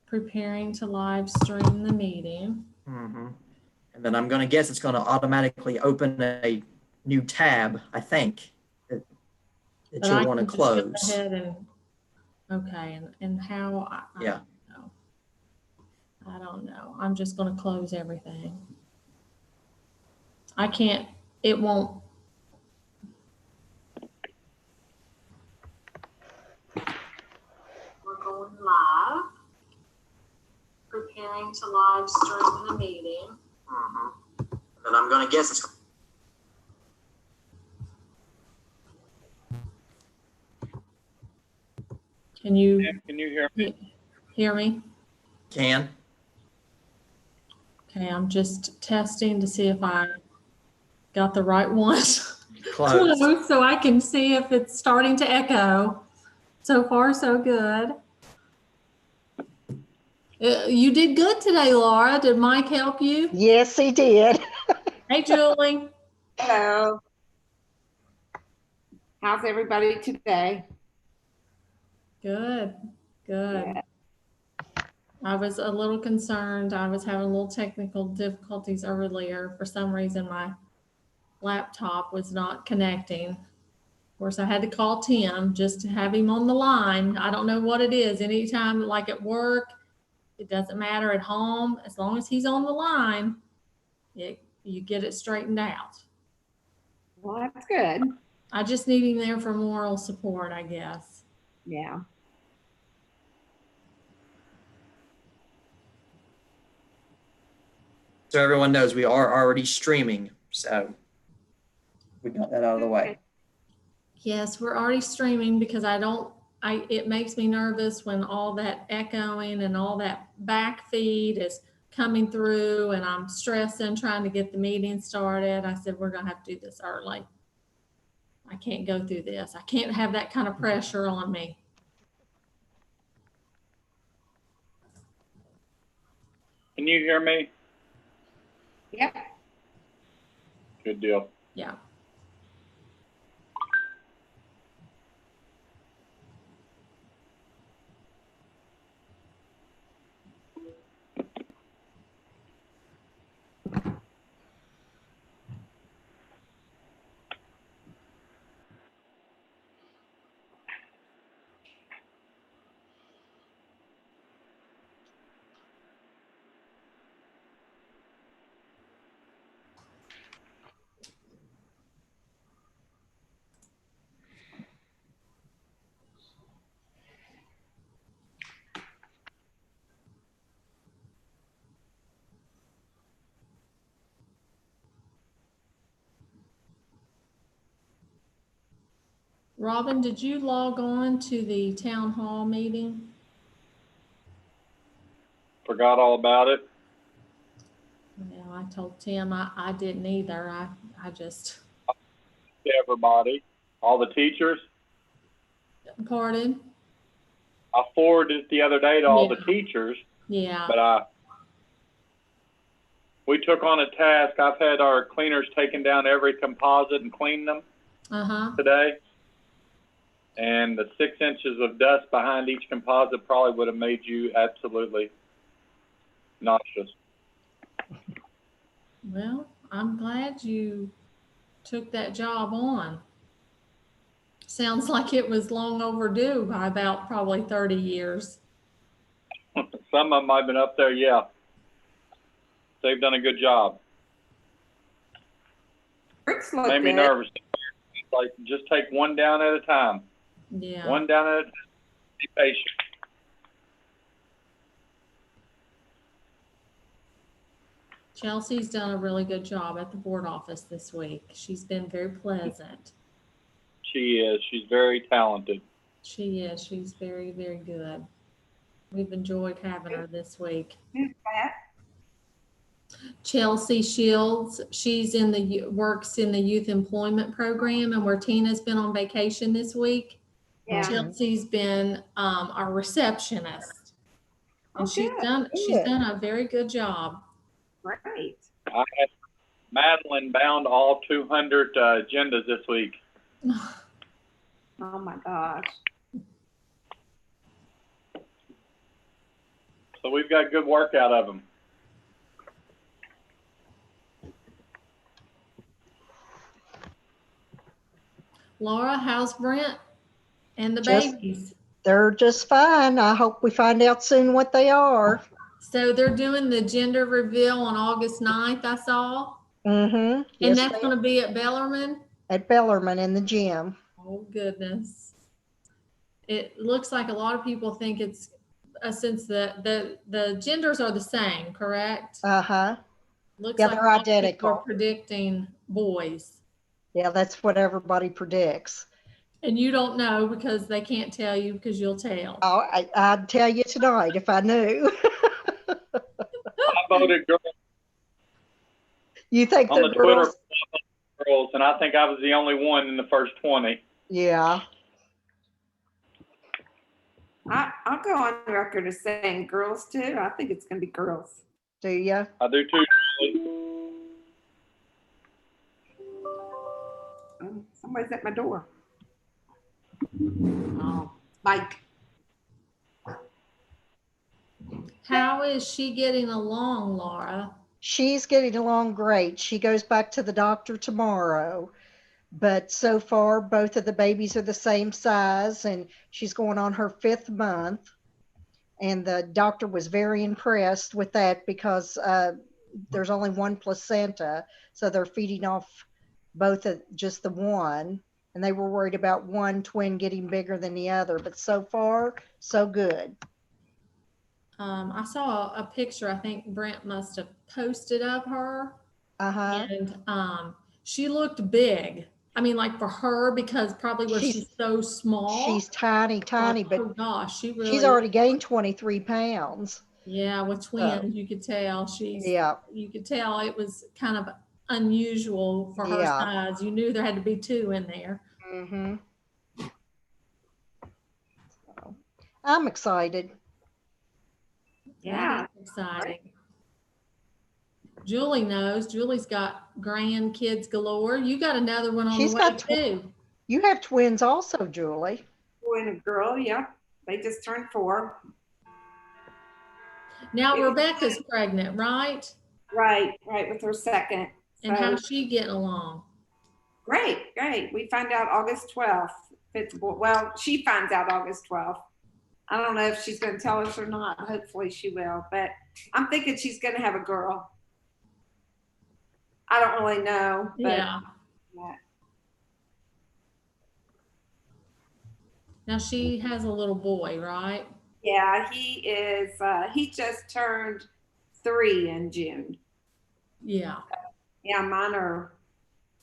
Preparing to live stream the meeting. Mm-hmm. And then I'm going to guess it's going to automatically open a new tab, I think, that you'll want to close. Just go ahead and, okay, and how, Yeah. I don't know. I'm just going to close everything. I can't, it won't. We're going live. Preparing to live stream the meeting. Mm-hmm. And I'm going to guess it's. Can you hear me? Hear me? Can. Okay, I'm just testing to see if I got the right one. Close. So I can see if it's starting to echo. So far, so good. You did good today, Laura. Did Mike help you? Yes, he did. Hey, Julie. Hello. How's everybody today? Good, good. Yeah. I was a little concerned. I was having a little technical difficulties earlier. For some reason, my laptop was not connecting. Of course, I had to call Tim just to have him on the line. I don't know what it is. Anytime, like at work, it doesn't matter, at home, as long as he's on the line, you get it straightened out. Well, that's good. I just need him there for moral support, I guess. Yeah. So everyone knows we are already streaming, so we got that out of the way. Yes, we're already streaming because it makes me nervous when all that echoing and all that back feed is coming through, and I'm stressing trying to get the meeting started. I said, we're going to have to do this early. I can't go through this. I can't have that kind of pressure on me. Can you hear me? Yep. Good deal. Yeah. Robin, did you log on to the town hall meeting? Forgot all about it. Well, I told Tim I didn't either. I just. Everybody, all the teachers. Pardon? I forwarded it the other day to all the teachers. Yeah. But we took on a task. I've had our cleaners taken down every composite and clean them today. And the 6 inches of dust behind each composite probably would have made you absolutely nauseous. Well, I'm glad you took that job on. Sounds like it was long overdue by about probably 30 years. Some of them I've been up there, yeah. They've done a good job. Bricks look Made me good. nervous. Like, just take one down at a time. Yeah. One down at a time. Be patient. Chelsea's done a really good job at the board office this week. She's been very pleasant. She is. She's very talented. She is. She's very, very good. We've enjoyed having her this week. Chelsea Shields, she's works in the youth employment program, and where Tina's been on vacation this week. Yeah. Chelsea's been our receptionist, and she's done a very good job. Great. I had Madeline bound all 200 agendas this week. Oh my gosh. So we've got good work out of them. Laura, how's Brent and the Just- babies? They're just fine. I hope we find out soon what they are. So they're doing the gender reveal on August 9th, I saw. Mm-hmm. And Yes, that's going to be at Bellarmine? at Bellarmine in the gym. Oh, goodness. It looks like a lot of people think it's, since the genders are the same, correct? Uh-huh. Looks Yeah, like they're a lot of people identical. are predicting boys. Yeah, that's what everybody predicts. And you don't know because they can't tell you because you'll tell. Oh, I'd tell you tonight if I knew. I voted girls You think on the the Twitter girls? girls, and I think I was the only one in the first 20. Yeah. I'll go on record as saying girls too. I think it's going to be girls. Do you? I do too. Oh, somebody's at my door. Oh, Mike. How is she getting along, Laura? She's getting along great. She goes back to the doctor tomorrow. But so far, both of the babies are the same size, and she's going on her 5th month. And the doctor was very impressed with that because there's only one placenta, so they're feeding off both of just the one. And they were worried about one twin getting bigger than the other, but so far, so good. I saw a picture, I think Brent must have posted of her. Uh-huh. And she looked big. I mean, like for her, because probably where she's so small. She's tiny, Like, but oh gosh, she really. she's already gained 23 pounds. Yeah, with twins, you could tell Yeah. You could tell it was kind of unusual for her Yeah. size. You knew there had to be 2 in there. Mm-hmm. So, I'm excited. Yeah. That's exciting. Julie knows. Julie's got grandkids galore. You got another one on She's the way got too. You have twins also, Julie. Boy and a girl. Yeah. They just turned 4. Now Rebecca's pregnant, right? Right. With her second. And So, how's she getting along? great. We find out August 12th. Well, she finds out August 12th. I don't know if she's going to tell us or not. Hopefully she will. But I'm thinking she's going to have a girl. I don't really know. But Yeah. Now she has a little boy, right? Yeah, he is. He just turned 3 in June. Yeah. Yeah, mine are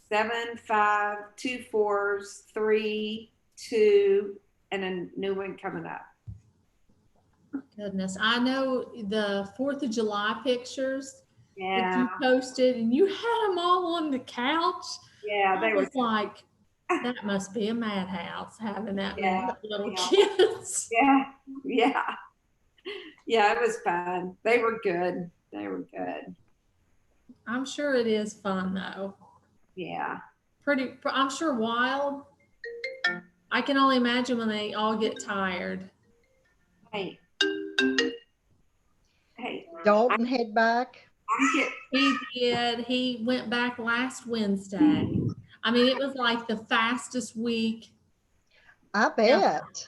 7, 5, 2 4s, 3, 2, and a new one coming up. Goodness. I know the 4th of July pictures that Yeah, you posted and you had them all on the couch. yeah, I they were. was like, that must be a madhouse having that many Yeah, little yeah. kids. Yeah. It was fun. They were good. I'm sure it is fun though. Yeah. I'm sure wild. I can only imagine when they all get tired. Hey. Dalton head back. He did. He went back last Wednesday. I mean, it was like the fastest week. I bet.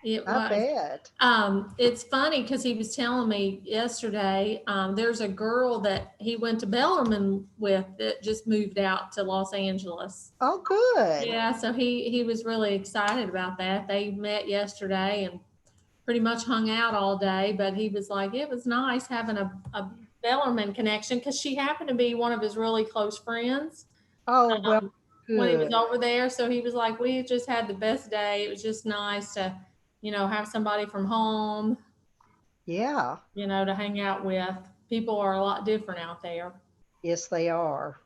It I was. bet. It's funny because he was telling me yesterday, there's a girl that he went to Bellarmine with that just moved out to Los Angeles. Oh, good. Yeah, so he was really excited about that. They met yesterday and pretty much hung out all day, but he was like, it was nice having a Bellarmine connection because she happened to be one of his really close friends. Oh, well, When he was good. over there. So he was like, we just had the best day. It was just nice to, have somebody from home, Yeah. to hang out with. People are a lot different out there. Yes, they are.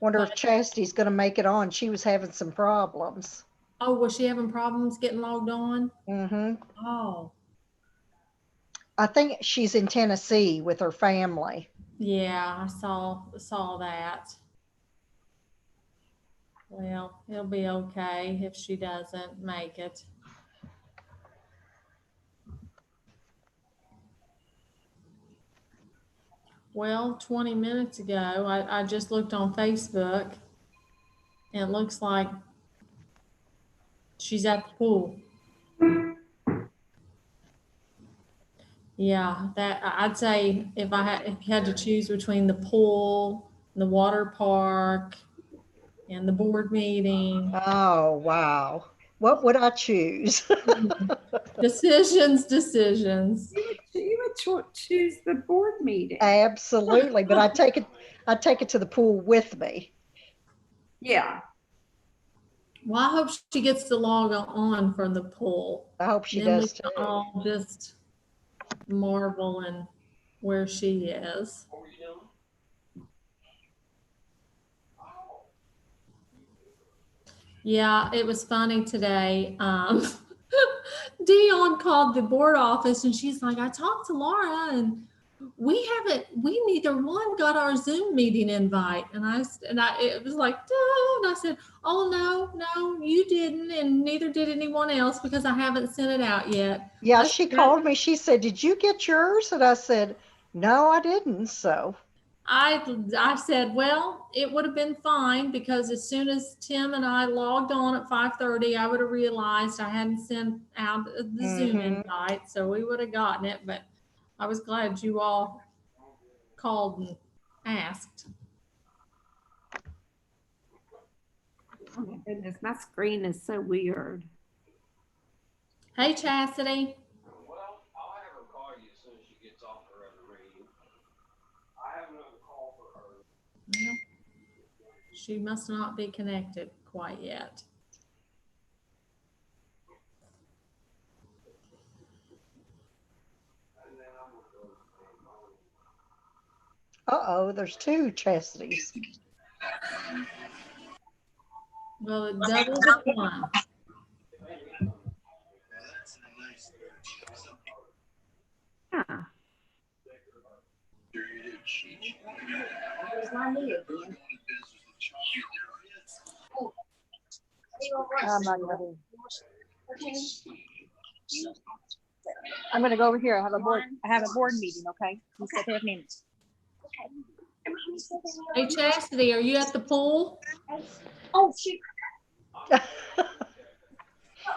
Wonder if Chastity's going to make it on. She was having some problems. Oh, was she having problems getting logged on? Mm-hmm. Oh. I think she's in Tennessee with her family. Yeah, I saw that. Well, it'll be okay if she doesn't make it. Well, 20 minutes ago, I just looked on Facebook and it looks like she's at the pool. Yeah, that I'd say if you had to choose between the pool, the water park, and the board meeting. Oh, wow. What would I choose? Decisions. You would choose the board meeting. Absolutely, but I'd take it to the pool with me. Yeah. Well, I hope she gets to log on from the pool. I hope she Then does we can too. all just marvel in where she is. Yeah, it was funny today. Dion called the board office and she's like, I talked to Laura and we neither one got our Zoom meeting invite. And it was like, duh. And I said, oh, no, you didn't. And neither did anyone else because I haven't sent it out yet. Yeah, she called me. She said, did you get yours? And I said, no, I didn't. So I said, well, it would have been fine because as soon as Tim and I logged on at 5:30, I would have realized I hadn't sent out the Zoom invite, so we would have gotten it. But I was glad you all called and asked. Oh my goodness, my screen is so weird. Hey, Chastity. Well, I'll have her call you as soon as she gets off her other radio. I have another call for her. Well, she must not be connected quite yet. uh-oh, there's two Chastities. Well, it doubles the fun. Yeah. I'm gonna go over here. I have a board meeting. Okay. You sit there with me. Hey, Chastity, are you at the pool? Oh shoot.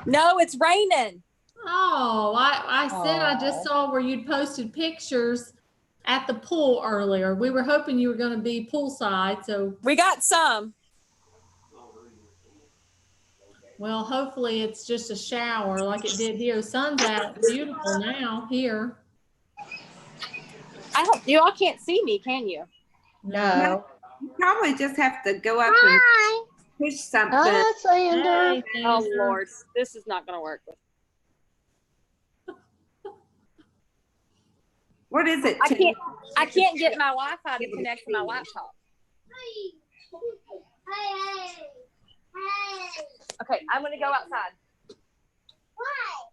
No, it's raining. Oh, I said I just saw where you'd posted pictures at the pool earlier. We were hoping you were going to be poolside, so. We got some. Well, hopefully it's just a shower like it did here. The sun's out beautiful now here. I hope you all can't see me, can you? No. You probably just have to go up and push something. Hi, Sander. Hey, Oh Sander. Lord, this is not gonna work. What is it? I can't get my Wi-Fi to connect to my laptop. Okay, I'm gonna go outside. Why?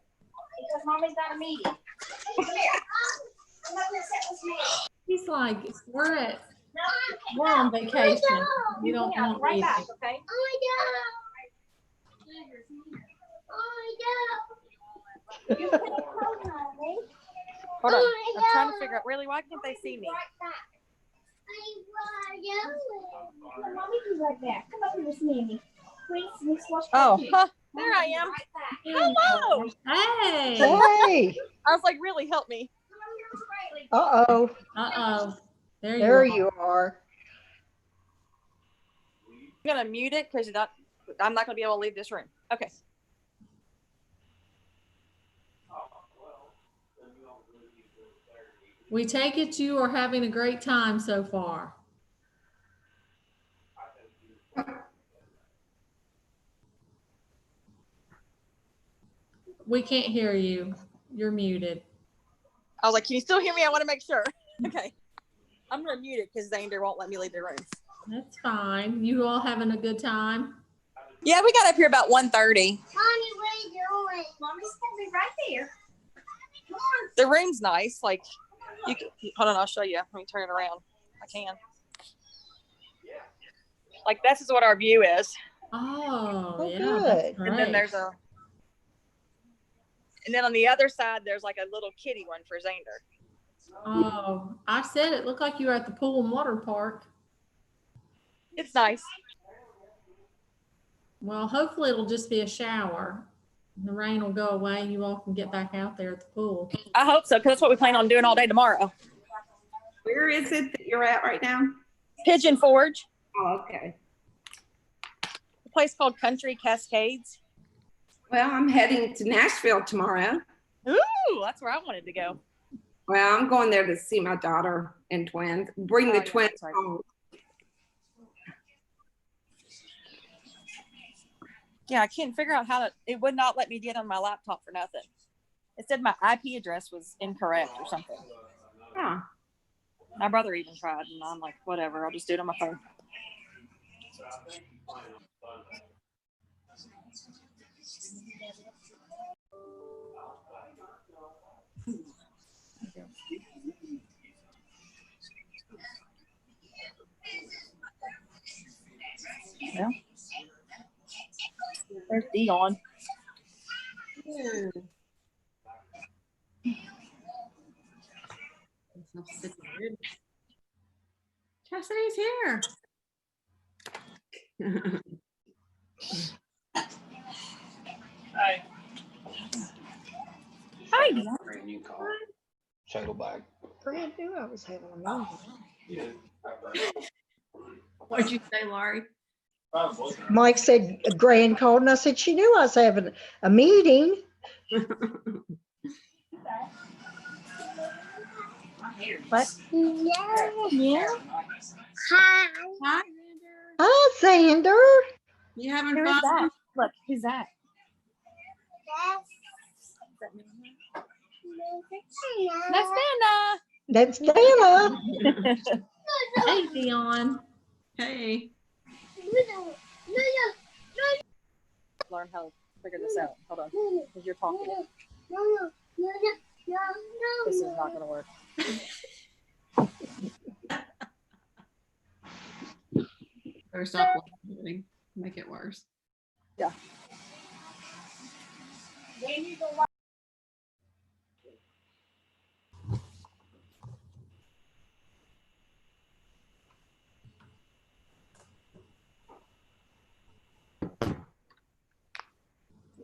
Because Mommy's got a meeting. Come here. I'm not gonna sit with me. He's like, we're on vacation. You don't want right me. back, okay? Hold on. I'm trying to figure out. Really, why can't they see me? Mommy's right there. Come up here with me. Please, Oh, huh, there I am. Hello. Hey. Hey. I was like, really, help me. Uh-oh. Uh-oh. There you are. I'm gonna mute it because I'm not gonna be able to leave this room. Okay. We take it you are having a great time so far. We can't hear you. You're muted. I was like, can you still hear me? I want to make sure. Okay. I'm gonna mute it because Xander won't let me leave the room. That's fine. You all having a good time? Yeah, we got up here about 1:30. Mommy, what are you doing? Mommy's gonna be right there. Come on. The room's nice. Like, you can, hold on, I'll show you. Let me turn it around. I can. Like, this is what our view is. Oh, Oh, yeah, good. that's And then great. and then on the other side, there's like a little kiddie one for Xander. Oh, I said it looked like you were at the pool and water park. It's nice. Well, hopefully it'll just be a shower. The rain will go away and you all can get back out there at the pool. I hope so, because that's what we plan on doing all day tomorrow. Where is it that you're at right now? Pigeon Forge, Oh, okay. a place called Country Cascades. Well, I'm heading to Nashville tomorrow. Ooh, that's where I wanted to go. Well, I'm going there to see my daughter and twins. Bring Oh, the yeah, twins that's right. home. Yeah, I can't figure out how it would not let me get on my laptop for nothing. It said my IP address was incorrect or something. Huh. My brother even tried, and I'm like, whatever, I'll just do it on my phone. Yeah. There's Dion. Chastity's here. Hey. Hi. Brand new car. Shuttle bag. Brad knew I was having a meeting. Yeah. What'd you say, Laurie? Probably. Mike said Gran called, and I said she knew I was having a meeting. What? Yeah. Hi. Hi, Hi, Xander. you having Who is fun? that? Look, who's that? That's Nana. That's Dana. Hey, Dion. Hey. Learn how to figure this out. Hold on, because you're talking. This is not going to work. Better stop laughing. Make it worse. Yeah.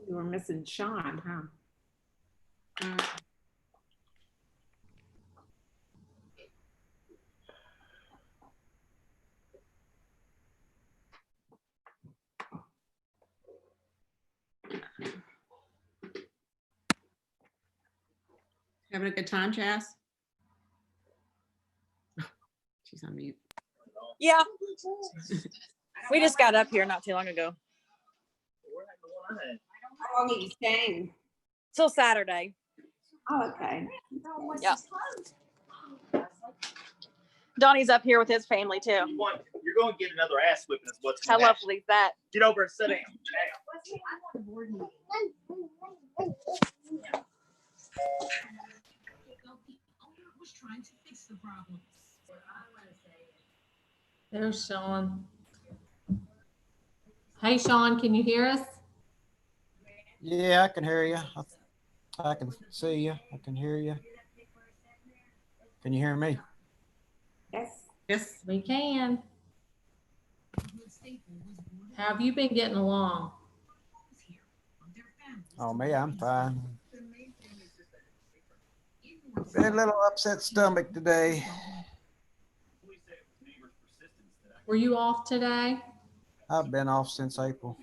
You were missing Sean, huh? Having a good time, Chas? She's on mute. Yeah. We just got up here not too long ago. How long are you staying? Till Saturday. Oh, okay. Yeah. Donnie's up here with his family too. You're going to get another ass whipping is what's How going to happen. lovely is that? Get over and sit down. There's Sean. Hey, Sean, can you hear us? Yeah, I can hear you. I can see you. I can hear you. Can you hear me? Yes. Yes. We can. How have you been getting along? Oh, me, I'm fine. Been a little upset stomach today. Were you off today? I've been off since April.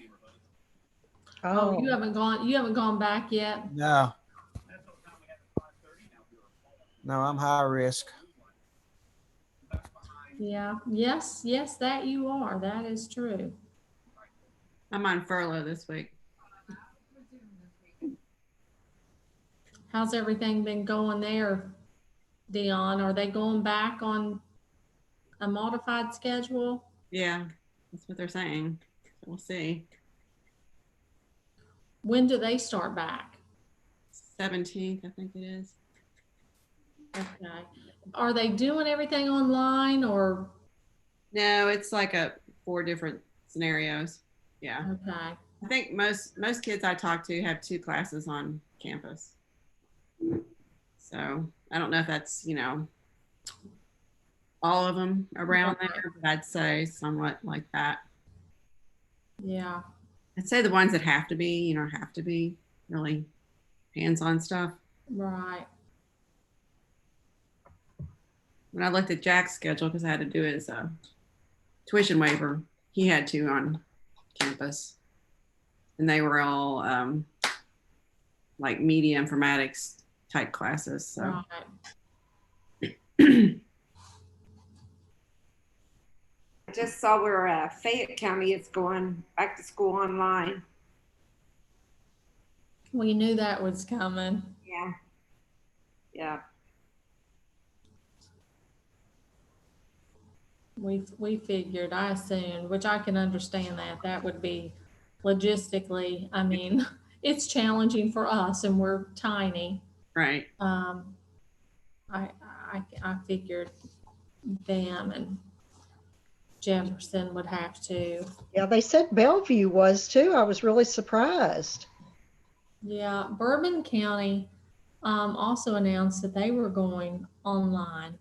Oh, you haven't gone back yet? No. No, I'm high risk. Yeah. Yes, that you are. That is true. I'm on furlough this week. How's everything been going there, Dion? Are they going back on a modified schedule? Yeah, that's what they're saying. So we'll see. When do they start back? 17th, I think it is. Okay. Are they doing everything online or? No, it's like 4 different scenarios. Yeah. Okay. I think most kids I talk to have 2 classes on campus. So I don't know if that's, all of them around there, but I'd say somewhat like that. Yeah. I'd say the ones that have to be really hands-on stuff. Right. When I looked at Jack's schedule, because I had to do his tuition waiver, he had 2 on campus. And they were all like media informatics type classes. So. Right. I just saw where Fayette County is going back to school online. We knew that was coming. Yeah. Yeah. We figured, I assumed, which I can understand that would be logistically, I mean, it's challenging for us and we're tiny. Right. I figured them and Jefferson would have to. Yeah, they said Bellevue was too. I was really surprised. Yeah, Bourbon County also announced that they were going online.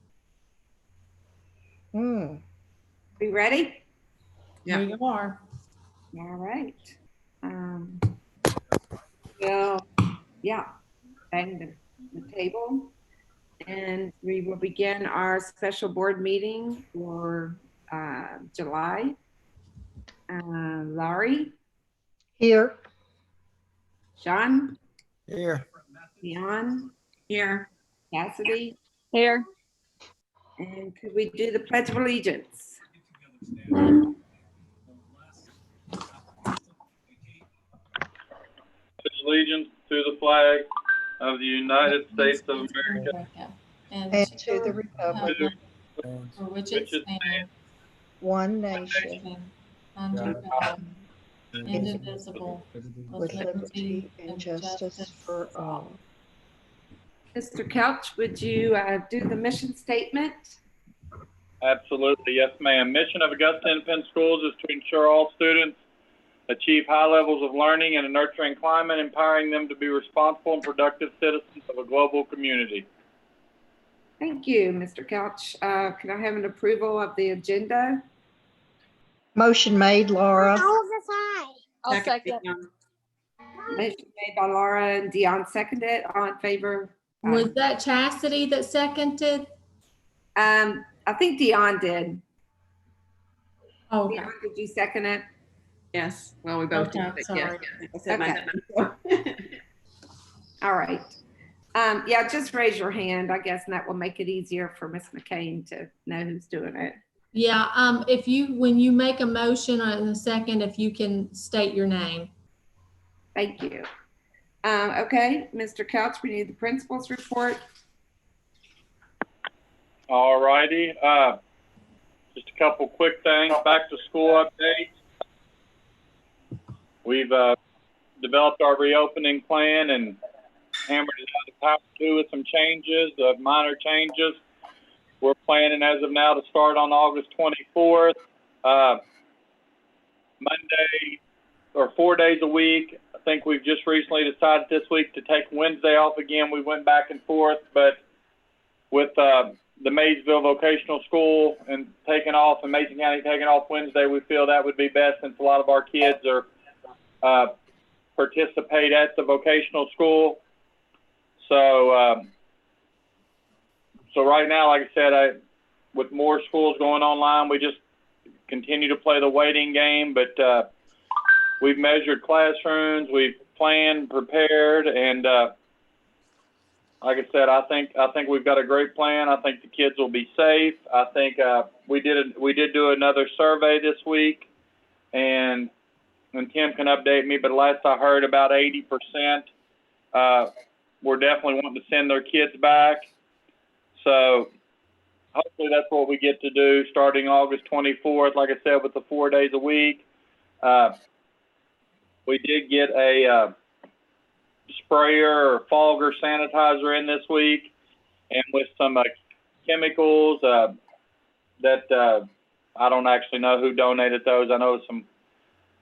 We ready? Yeah. We are. All right. Well, yeah, bang the table. And we will begin our special board meeting for July. Laurie? Here. Sean? Here. Leon? Here. Cassidy? Here. And could we do the Pledge of Allegiance? Pledge allegiance to the flag of the United States of America and to the republic for which it stands, one nation, under God, indivisible, with liberty and justice for all. Mr. Couch, would you do the mission statement? Absolutely, yes, ma'am. Mission of Augusta Independent Schools is to ensure all students achieve high levels of learning in a nurturing climate, empowering them to be responsible and productive citizens of a global community. Thank you, Mr. Couch. Can I have an approval of the agenda? Motion made, Laura. I'll second. Motion made by Laura and Dion seconded. All in favor? Was that Chastity that seconded? I think Dion did. Oh, okay. Dion, did you second it? Yes. Well, we both Okay, did. sorry. Yes. Okay. All right. Yeah, just raise your hand, I guess, and that will make it easier for Miss McCain to know who's doing it. Yeah, when you make a motion in a second, if you can state your name. Thank you. Okay, Mr. Couch, we need the principal's report. All righty. Just a couple quick things. Back to school updates. We've developed our reopening plan and hammered it out of power two with some changes, minor changes. We're planning as of now to start on August 24th, Monday, or 4 days a week. I think we've just recently decided this week to take Wednesday off again. We went back and forth, but with the Maysville Vocational School and taking off, and Mason County taking off Wednesday, we feel that would be best since a lot of our kids are participate at the vocational school. So, so right now, like I said, with more schools going online, we just continue to play the waiting game. But we've measured classrooms, we've planned, prepared, and like I said, I think we've got a great plan. I think the kids will be safe. I think we did do another survey this week, and Tim can update me, but last I heard, about 80% were definitely wanting to send their kids back. So hopefully that's what we get to do starting August 24th. Like I said, with the 4 days a week, we did get a sprayer or fogger sanitizer in this week, and with some chemicals that I don't actually know who donated those. I know some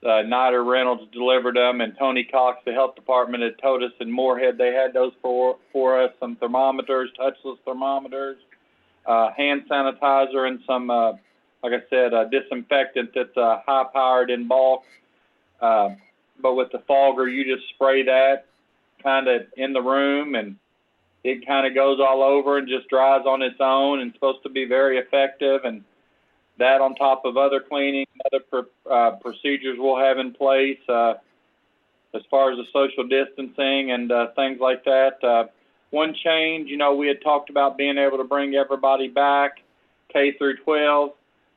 Nider Reynolds delivered them, and Tony Cox, the health department, had told us in Moorhead they had those for us, some thermometers, touchless thermometers, hand sanitizer, and some, like I said, disinfectant that's high-powered in bulk. But with the fogger, you just spray that kind of in the room, and it kind of goes all over and just dries on its own, and supposed to be very effective. And that on top of other cleaning, other procedures we'll have in place as far as the social distancing and things like that. One change, we had talked about being able to bring everybody back, K through 12.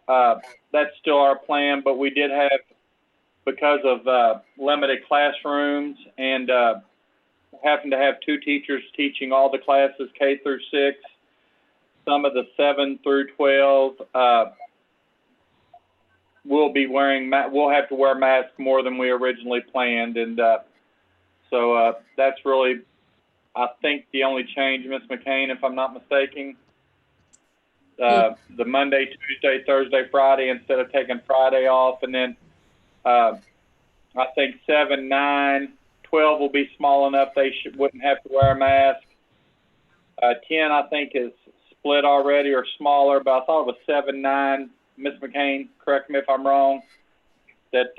That's still our plan, but we did have, because of limited classrooms and having to have 2 teachers teaching all the classes K through 6, some of the 7 through 12, we'll have to wear masks more than we originally planned. And so that's really, I think, the only change, Ms. McCain, if I'm not mistaken. The Monday, Tuesday, Thursday, Friday, instead of taking Friday off. And then I think 7, 9, 12 will be small enough they wouldn't have to wear a mask. 10, I think, is split already or smaller, but I thought it was 7, 9. Ms. McCain, correct me if I'm wrong, that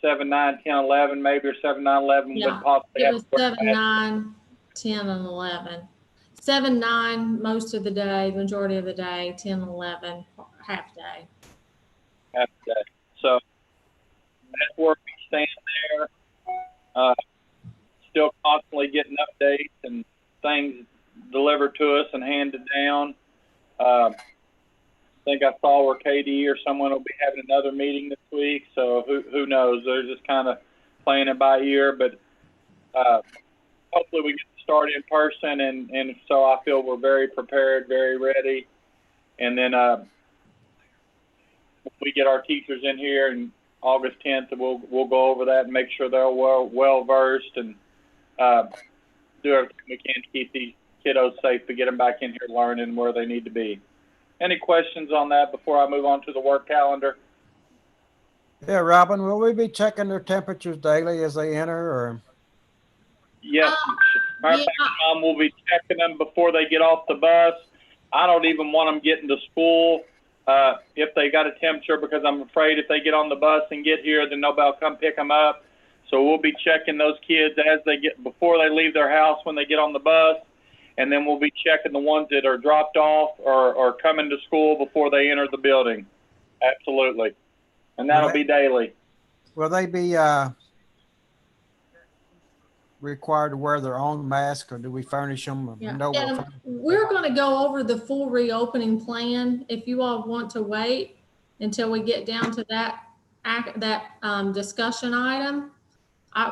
7, 9, 10, 11 maybe, or 7, 9, 11 would possibly have to wear a mask. 7, 9, 10, and 11. 7, 9 most of the day, majority of the day. 10, 11 half day. Half day. So that's where we stand there. Still constantly getting updates and things delivered to us and handed down. I think I saw where KD or someone will be having another meeting this week, so who knows? They're just kind of playing it by ear, but hopefully we get to start in person, and so I feel we're very prepared, very ready. And then when we get our teachers in here and August 10th, we'll go over that and make sure they're well versed and do everything we can to keep these kiddos safe, to get them back in here learning where they need to be. Any questions on that before I move on to the work calendar? Yeah, Robin, will we be checking their temperatures daily as they enter, or? Yes, matter of fact, Mom will be checking them before they get off the bus. I don't even want them getting to school if they got a temperature, because I'm afraid if they get on the bus and get here, then nobody will come pick them up. So we'll be checking those kids before they leave their house when they get on the bus, and then we'll be checking the ones that are dropped off or coming to school before they enter the building. Absolutely. And that'll be daily. Will they be required to wear their own mask, or do we furnish them? Yeah. No, we're going to go over the full reopening plan. If you all want to wait until we get down to that discussion item,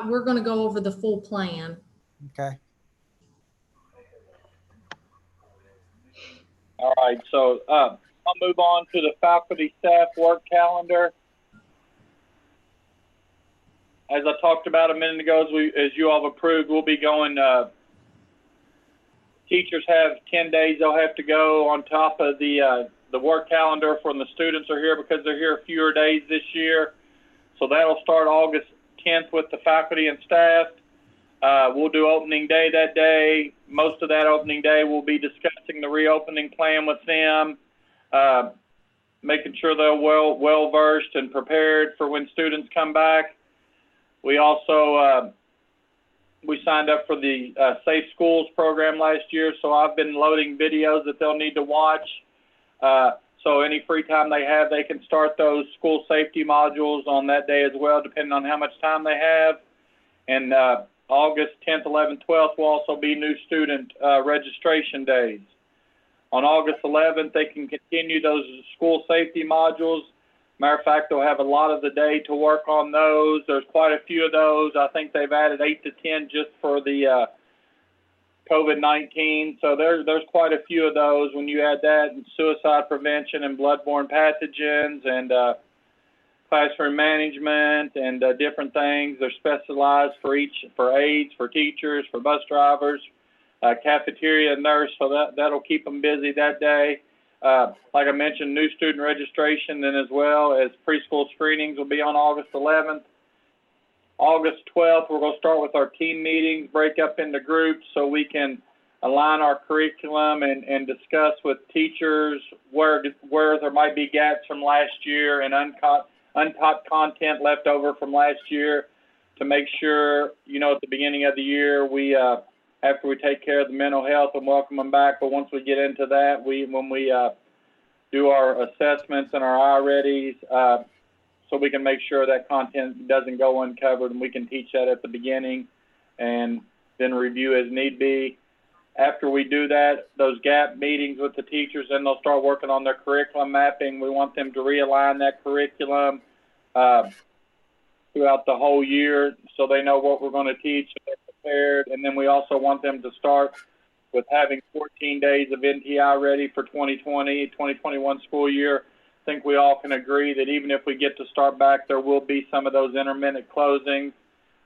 we're going to go over the full plan. Okay. All right, so I'll move on to the faculty staff work calendar. As I talked about a minute ago, as you all have approved, we'll be going, teachers have 10 days they'll have to go on top of the work calendar when the students are here, because they're here fewer days this year. So that'll start August 10th with the faculty and staff. We'll do opening day that day. Most of that opening day we'll be discussing the reopening plan with them, making sure they're well versed and prepared for when students come back. We also we signed up for the Safe Schools program last year, so I've been loading videos that they'll need to watch. So any free time they have, they can start those school safety modules on that day as well, depending on how much time they have. And August 10th, 11th, 12th will also be new student registration days. On August 11th, they can continue those school safety modules. Matter of fact, they'll have a lot of the day to work on those. There's quite a few of those. I think they've added 8 to 10 just for the COVID-19. So there's quite a few of those. When you add that and suicide prevention and bloodborne pathogens and classroom management and different things, they're specialized for aides, for teachers, for bus drivers, cafeteria nurse. So that'll keep them busy that day. Like I mentioned, new student registration, then as well as preschool screenings will be on August 11th. August 12th, we're going to start with our team meetings, break up into groups so we can align our curriculum and discuss with teachers where there might be gaps from last year and untaught content left over from last year, to make sure, you know, at the beginning of the year, we after we take care of the mental health and welcome them back, but once we get into that, when we do our assessments and our I-readies, so we can make sure that content doesn't go uncovered, and we can teach that at the beginning and then review as need be. After we do that, those gap meetings with the teachers, then they'll start working on their curriculum mapping. We want them to realign that curriculum throughout the whole year so they know what we're going to teach and they're prepared. And then we also want them to start with having 14 days of NTI ready for 2020-2021 school year. I think we all can agree that even if we get to start back, there will be some of those intermittent closings.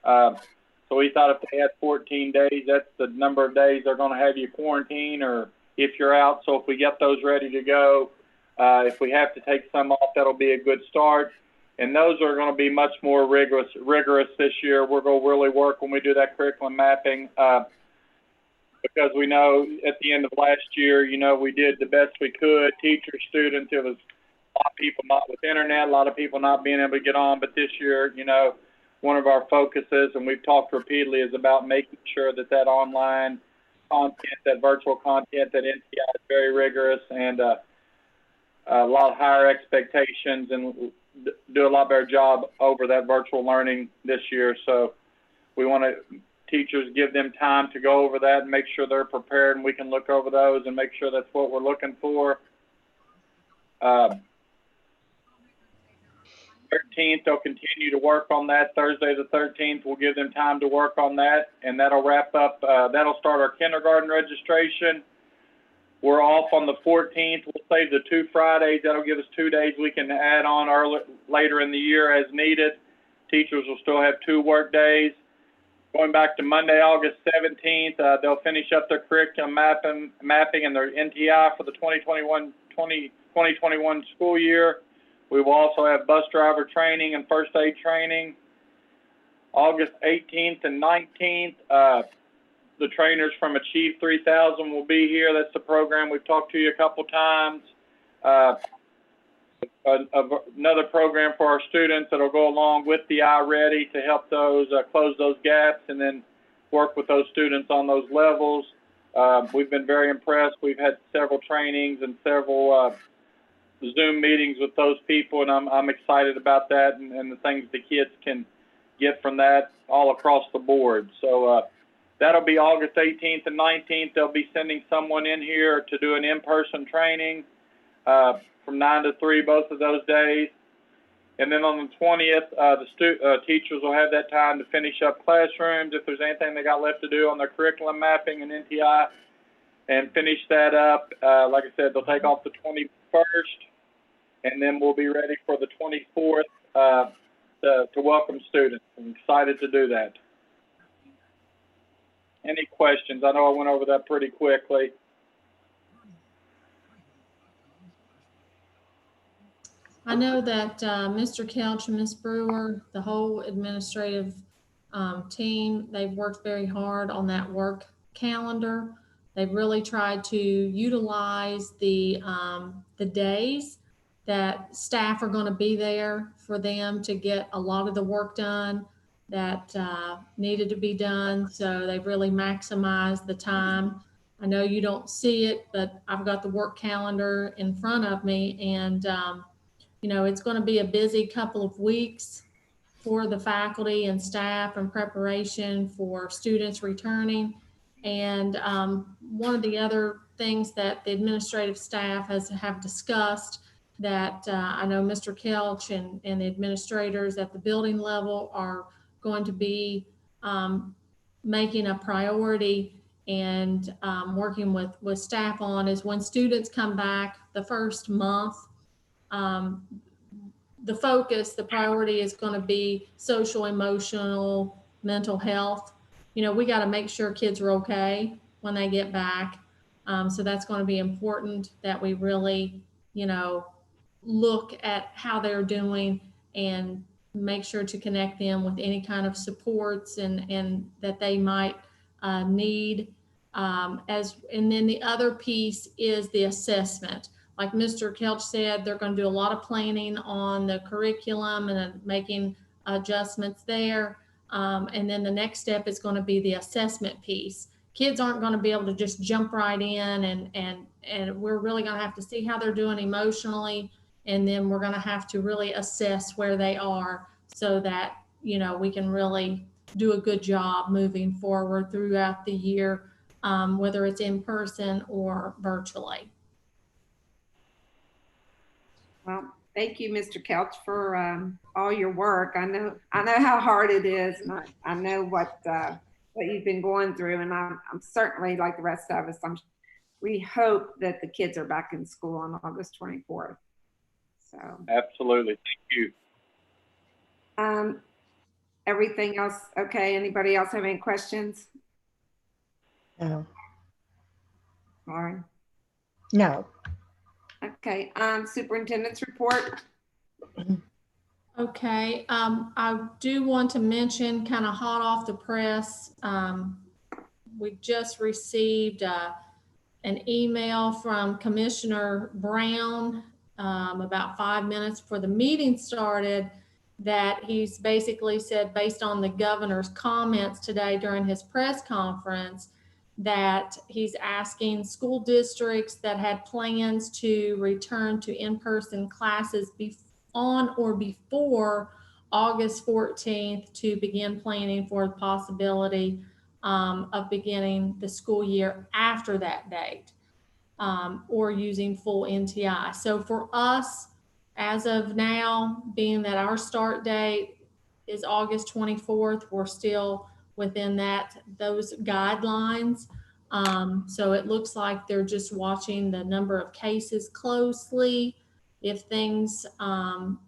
So we thought if they had 14 days, that's the number of days they're going to have you quarantine, or if you're out. So if we get those ready to go, if we have to take some off, that'll be a good start. And those are going to be much more rigorous this year. We're going to really work when we do that curriculum mapping, because we know at the end of last year, you know, we did the best we could. Teachers, students, it was a lot of people not with internet, a lot of people not being able to get on. But this year, you know, one of our focuses, and we've talked repeatedly, is about making sure that that online content, that virtual content, that NTI is very rigorous and a lot higher expectations, and do a lot better job over that virtual learning this year. So we want to teachers give them time to go over that and make sure they're prepared, and we can look over those and make sure that's what we're looking for. 13th, they'll continue to work on that. Thursday the 13th, we'll give them time to work on that, and that'll wrap up. That'll start our kindergarten registration. We're off on the 14th. We'll save the 2 Fridays. That'll give us 2 days we can add on later in the year as needed. Teachers will still have 2 work days. Going back to Monday, August 17th, they'll finish up their curriculum mapping and their NTI for the 2021 school year. We will also have bus driver training and first aid training. August 18th and 19th, the trainers from Achieve 3000 will be here. That's the program we've talked to you a couple times. Another program for our students that'll go along with the I-Ready to help those close those gaps and then work with those students on those levels. We've been very impressed. We've had several trainings and several Zoom meetings with those people, and I'm excited about that and the things the kids can get from that all across the board. So that'll be August 18th and 19th. They'll be sending someone in here to do an in-person training from 9 to 3 both of those days. And then on the 20th, the teachers will have that time to finish up classrooms if there's anything they got left to do on their curriculum mapping and NTI, and finish that up. Like I said, they'll take off the 21st, and then we'll be ready for the 24th to welcome students. I'm excited to do that. Any questions? I know I went over that pretty quickly. I know that Mr. Couch and Ms. Brewer, the whole administrative team, they've worked very hard on that work calendar. They've really tried to utilize the days that staff are going to be there for them to get a lot of the work done that needed to be done. So they've really maximized the time. I know you don't see it, but I've got the work calendar in front of me, and you know, it's going to be a busy couple of weeks for the faculty and staff in preparation for students returning. And one of the other things that the administrative staff have discussed that I know Mr. Kelch and the administrators at the building level are going to be making a priority and working with staff on is when students come back the first month, the focus, the priority is going to be social, emotional, mental health. You know, we got to make sure kids are okay when they get back. So that's going to be important that we really, look at how they're doing and make sure to connect them with any kind of supports and that they might need. And then the other piece is the assessment. Like Mr. Kelch said, they're going to do a lot of planning on the curriculum and making adjustments there. And then the next step is going to be the assessment piece. Kids aren't going to be able to just jump right in, and we're really going to have to see how they're doing emotionally, and then we're going to have to really assess where they are so that we can really do a good job moving forward throughout the year, whether it's in person or virtually. Well, thank you, Mr. Kelch, for all your work. I know how hard it is, and I know what you've been going through, and I'm certainly, like the rest of us, we hope that the kids are back in school on August 24th. So absolutely, thank you. Everything else okay? Anybody else have any questions? No. Lauren? No. Okay. Superintendent's report. Okay. I do want to mention, kind of hot off the press, we just received an email from Commissioner Brown about 5 minutes before the meeting started, that he's basically said, based on the governor's comments today during his press conference, that he's asking school districts that had plans to return to in-person classes on or before August 14th to begin planning for the possibility of beginning the school year after that date, or using full NTI. So for us, as of now, being that our start date is August 24th, we're still within those guidelines. So it looks like they're just watching the number of cases closely. If things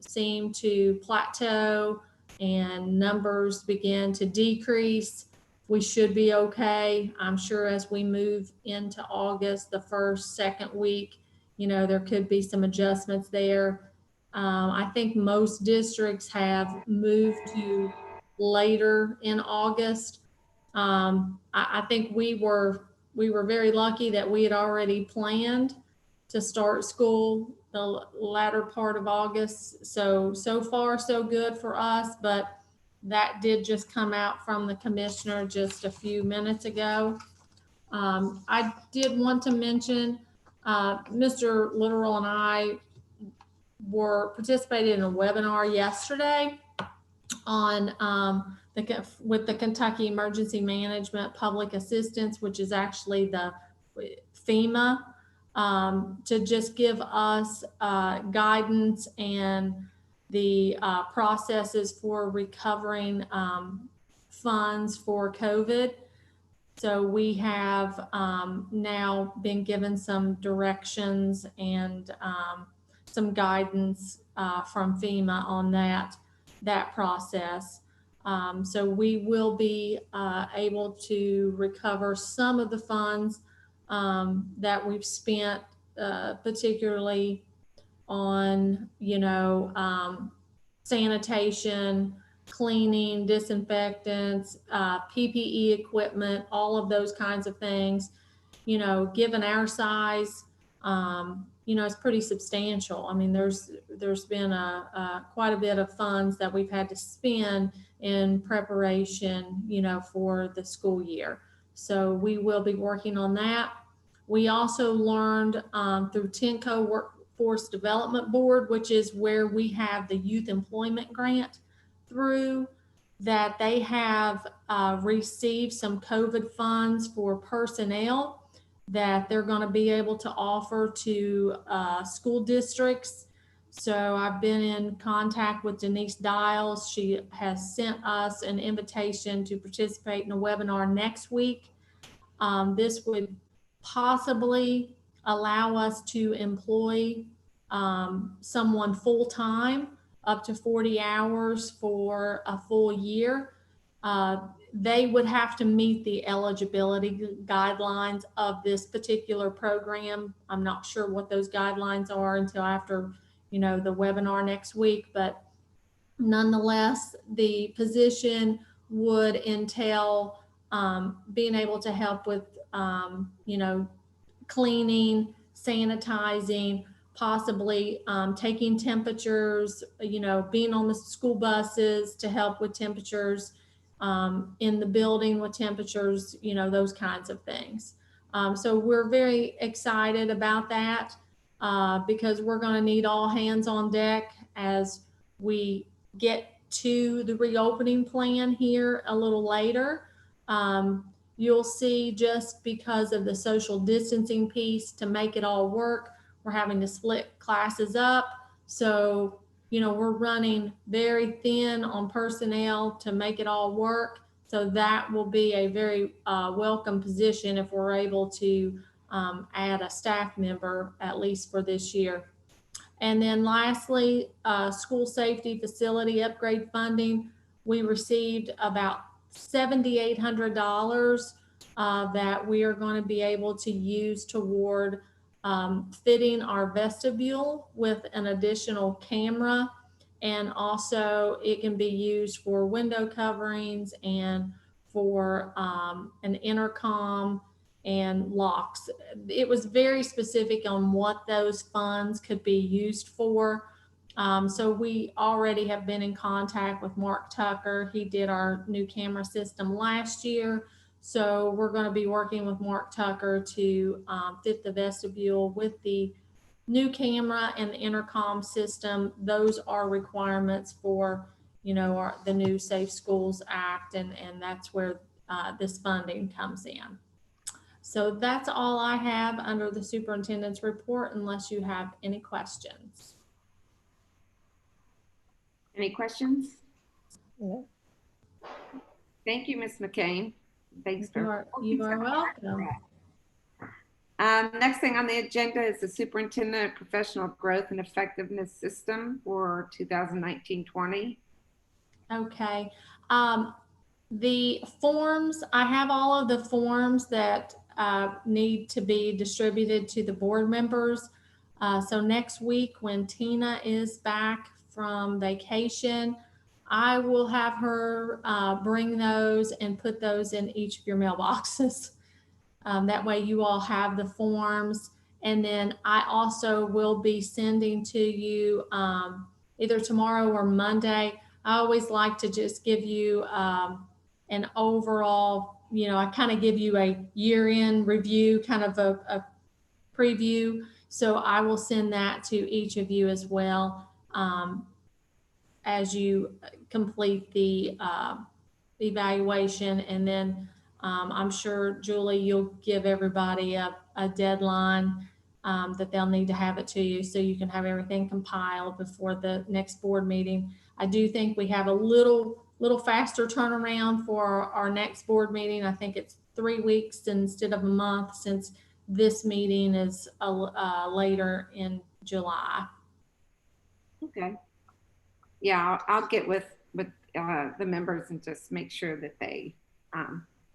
seem to plateau and numbers begin to decrease, we should be okay. I'm sure as we move into August, the first, second week, there could be some adjustments there. I think most districts have moved to later in August. I think we were very lucky that we had already planned to start school the latter part of August. So far so good for us, but that did just come out from the commissioner just a few minutes ago. I did want to mention, Mr. Literal and I were participating in a webinar yesterday on with the Kentucky Emergency Management Public Assistance, which is actually the FEMA, to just give us guidance and the processes for recovering funds for COVID. So we have now been given some directions and some guidance from FEMA on that process. So we will be able to recover some of the funds that we've spent, particularly on, sanitation, cleaning, disinfectants, PPE equipment, all of those kinds of things. Given our size, it's pretty substantial. I mean, there's been quite a bit of funds that we've had to spend in preparation, for the school year. So we will be working on that. We also learned through TENCO Workforce Development Board, which is where we have the youth employment grant through, that they have received some COVID funds for personnel that they're going to be able to offer to school districts. So I've been in contact with Denise Dials. She has sent us an invitation to participate in a webinar next week. This would possibly allow us to employ someone full-time up to 40 hours for a full year. they would have to meet the eligibility guidelines of this particular program. I'm not sure what those guidelines are until after, the webinar next week, but nonetheless, the position would entail being able to help with, cleaning, sanitizing, possibly taking temperatures, being on the school buses to help with temperatures, in the building with temperatures, those kinds of things. So we're very excited about that because we're going to need all hands on deck as we get to the reopening plan here a little later. You'll see, just because of the social distancing piece, to make it all work, we're having to split classes up. So, we're running very thin on personnel to make it all work. So that will be a very welcome position if we're able to add a staff member, at least for this year. And then lastly, school safety facility upgrade funding. We received about $7,800 that we are going to be able to use toward fitting our vestibule with an additional camera. And also it can be used for window coverings and for an intercom and locks. It was very specific on what those funds could be used for. So we already have been in contact with Mark Tucker. He did our new camera system last year. So we're going to be working with Mark Tucker to fit the vestibule with the new camera and the intercom system. Those are requirements for, the new Safe Schools Act, and that's where this funding comes in. So that's all I have under the superintendent's report, unless you have any questions. Any questions? No. Thank you, Ms. McCain. Thanks for. You are welcome. Next thing on the agenda is the superintendent professional growth and effectiveness system for 2019-20. Okay. The forms, I have all of the forms that need to be distributed to the board members. So next week, when Tina is back from vacation, I will have her bring those and put those in each of your mailboxes. That way you all have the forms. And then I also will be sending to you either tomorrow or Monday. I always like to just give you an overall, I kind of give you a year-end review, kind of a preview. So I will send that to each of you as well as you complete the evaluation. And then I'm sure, Julie, you'll give everybody a deadline that they'll need to have it to you so you can have everything compiled before the next board meeting. I do think we have a little faster turnaround for our next board meeting. I think it's 3 weeks instead of a month, since this meeting is later in July. Okay. Yeah, I'll get with the members and just make sure that they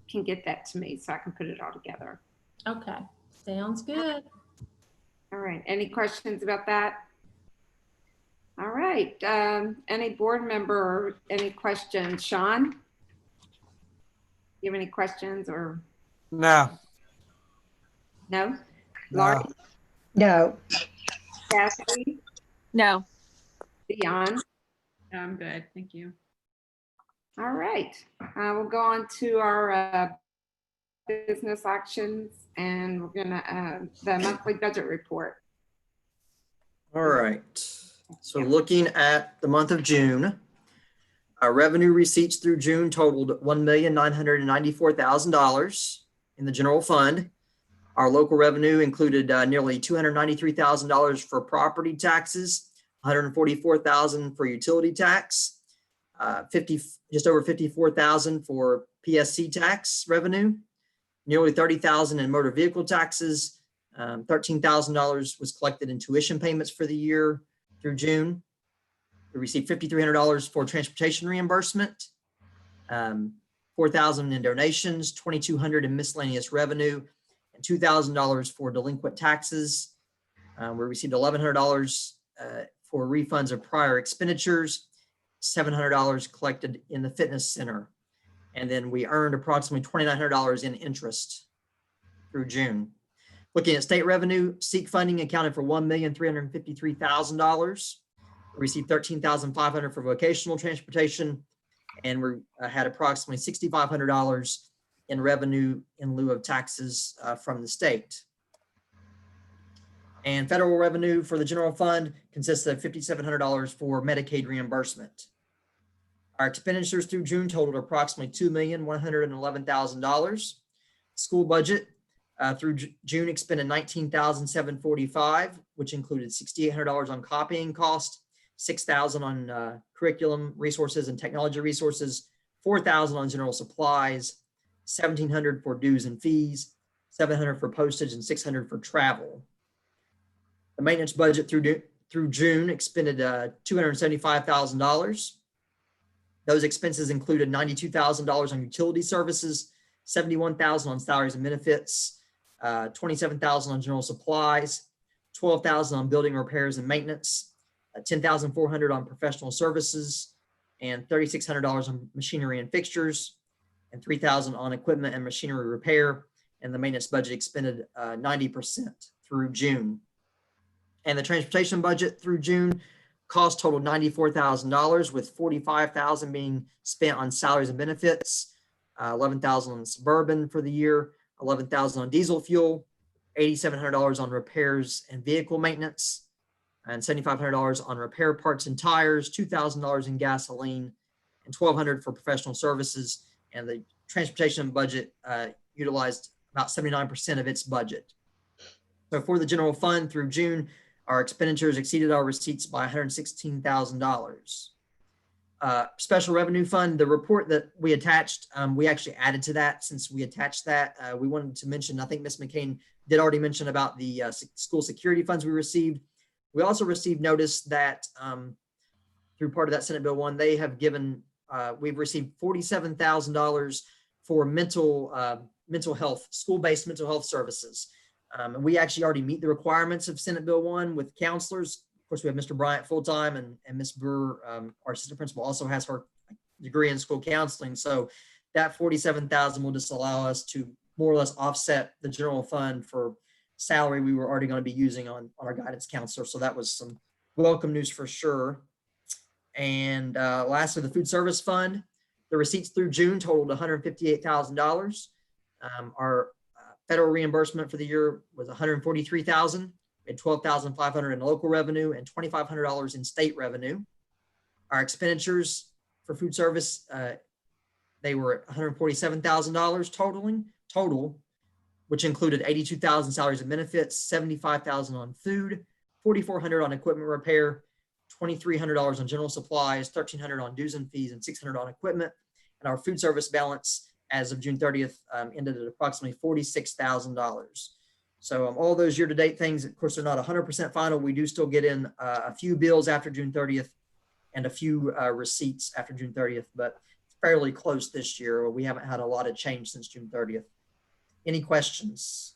can get that to me so I can put it all together. Okay, sounds good. All right. Any questions about that? All right. Any board member, any questions? Sean? You have any questions or? No. No? Laurie? No. Kathy? No. Dion? I'm good. Thank you. All right. We'll go on to our business actions, and we're gonna the monthly budget report. All right. So looking at the month of June, our revenue receipts through June totaled $1,994,000 in the general fund. Our local revenue included nearly $293,000 for property taxes, $144,000 for utility tax, just over $54,000 for PSC tax revenue, nearly $30,000 in motor vehicle taxes, $13,000 was collected in tuition payments for the year through June. We received $5,300 for transportation reimbursement. $4,000 in donations, $2,200 in miscellaneous revenue, and $2,000 for delinquent taxes. We received $1,100 for refunds of prior expenditures, $700 collected in the fitness center. And then we earned approximately $2,900 in interest through June. Looking at state revenue, SEEK funding accounted for $1,353,000. We received $13,500 for vocational transportation, and we had approximately $6,500 in revenue in lieu of taxes from the state. And federal revenue for the general fund consists of $5,700 for Medicaid reimbursement. Our expenditures through June totaled approximately $2,111,000. School budget through June expended $19,745, which included $6,800 on copying cost, $6,000 on curriculum resources and technology resources, $4,000 on general supplies, $1,700 for dues and fees, $700 for postage, and $600 for travel. The maintenance budget through June expended $275,000. Those expenses included $92,000 on utility services, $71,000 on salaries and benefits, $27,000 on general supplies, $12,000 on building repairs and maintenance, $10,400 on professional services, and $3,600 on machinery and fixtures, and $3,000 on equipment and machinery repair. And the maintenance budget expended 90% through June. And the transportation budget through June cost totaled $94,000, with $45,000 being spent on salaries and benefits, $11,000 on Suburban for the year, $11,000 on diesel fuel, $8,700 on repairs and vehicle maintenance, and $7,500 on repair parts and tires, $2,000 in gasoline, and $1,200 for professional services. And the transportation budget utilized about 79% of its budget. So for the general fund through June, our expenditures exceeded our receipts by $116,000. Special revenue fund, the report that we attached, we actually added to that. Since we attached that, we wanted to mention, I think Ms. McCain did already mention about the school security funds we received. We also received notice that through part of that Senate Bill 1, they have given, we've received $47,000 for mental health, school-based mental health services. And we actually already meet the requirements of Senate Bill 1 with counselors. Of course, we have Mr. Bryant full-time, and Ms. Brewer, our assistant principal, also has her degree in school counseling. So that $47,000 will just allow us to more or less offset the general fund for salary we were already going to be using on our guidance counselor. So that was some welcome news for sure. And lastly, the food service fund, the receipts through June totaled $158,000. Our federal reimbursement for the year was $143,000, and $12,500 in local revenue and $2,500 in state revenue. Our expenditures for food service, they were $147,000 total, which included $82,000 salaries and benefits, $75,000 on food, $4,400 on equipment repair, $2,300 on general supplies, $1,300 on dues and fees, and $600 on equipment. And our food service balance as of June 30th ended at approximately $46,000. So all those year-to-date things, of course, they're not 100% final. We do still get in a few bills after June 30th and a few receipts after June 30th, but fairly close this year. We haven't had a lot of change since June 30th. Any questions?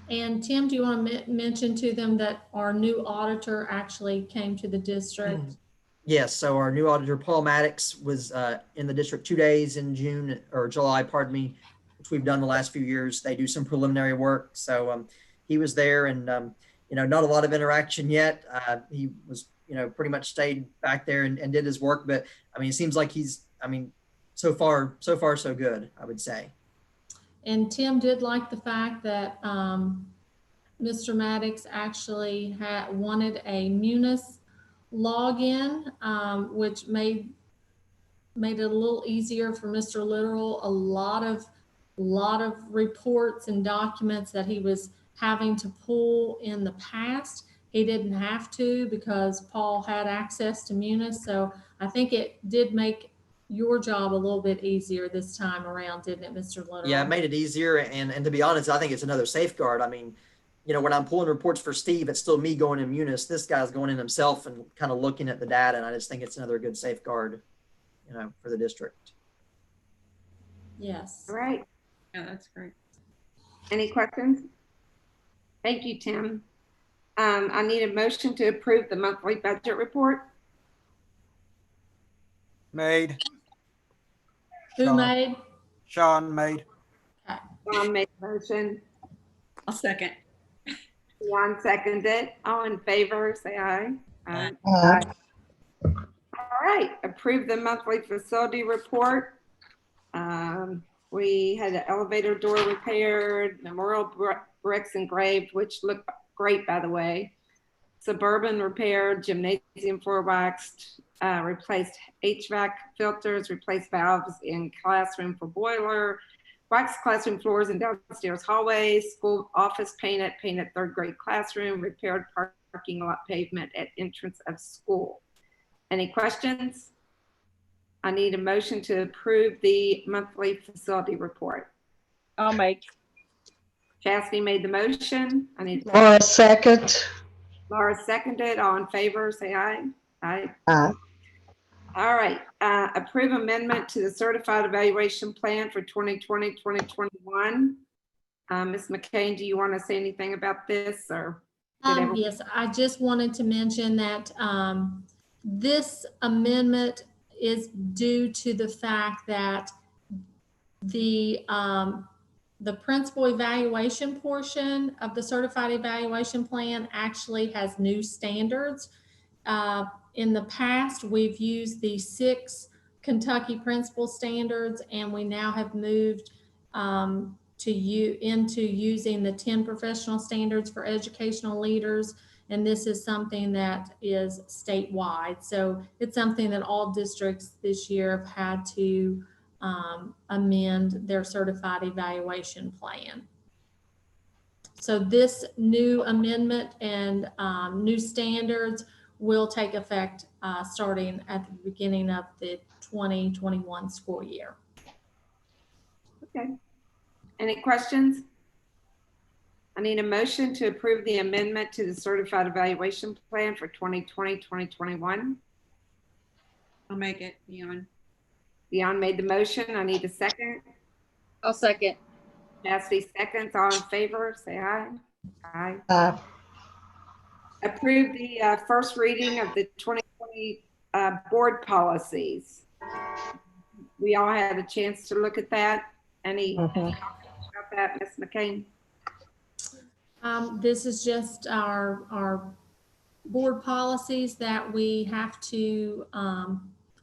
And Tim, do you want to mention to them that our new auditor actually came to the district? Yes, so our new auditor, Paul Maddox, was in the district 2 days in June or July, pardon me, which we've done the last few years. They do some preliminary work. So he was there, and, not a lot of interaction yet. He was, pretty much stayed back there and did his work. But it seems like so far, so good, I would say. And Tim did like the fact that Mr. Maddox actually wanted a Munis login, which made it a little easier for Mr. Literal. A lot of reports and documents that he was having to pull in the past, he didn't have to because Paul had access to Munis. So I think it did make your job a little bit easier this time around, didn't it, Mr. Literal? Yeah, it made it easier. And to be honest, I think it's another safeguard. When I'm pulling reports for Steve, it's still me going in Munis. This guy's going in himself and kind of looking at the data. And I just think it's another good safeguard. for the district. Yes. All right. Yeah, that's great. Any questions? Thank you, Tim. I need a motion to approve the monthly budget report. Made. Who Sean. made? Sean made. Okay. John made the motion. I'll second. John seconded. All in favor, say aye. Aye. Aye. All right, approve the monthly facility report. We had an elevator door repaired, memorial bricks engraved, which look great, by the way. Suburban repaired, gymnasium floor waxed, replaced HVAC filters, replaced valves in classroom for boiler, waxed classroom floors and downstairs hallways, school office painted third grade classroom, repaired parking lot pavement at entrance of school. Any questions? I need a motion to approve the monthly facility report. I'll make. Chastity made the motion. I need Laura second. Laura seconded. All in favor, say aye. Aye. Aye. All right. Approve amendment to the certified evaluation plan for 2020-2021. Ms. McCain, do you want to say anything about this, or? Yes, I just wanted to mention that this amendment is due to the fact that the principal evaluation portion of the certified evaluation plan actually has new standards. In the past, we've used the 6 Kentucky principal standards, and we now have moved into using the 10 professional standards for educational leaders. And this is something that is statewide. So it's something that all districts this year have had to amend their certified evaluation plan. So this new amendment and new standards will take effect starting at the beginning of the 2021 school year. Okay. Any questions? I need a motion to approve the amendment to the certified evaluation plan for 2020-2021. I'll make it, Beyond. Beyond made the motion. I need a second. I'll second. Chastity seconds. All in favor, say aye. Aye. Aye. Approve the first reading of the 2020 board policies. We all had a chance to look at that. Any comments about that, Ms. McCain? This is just our board policies that we have to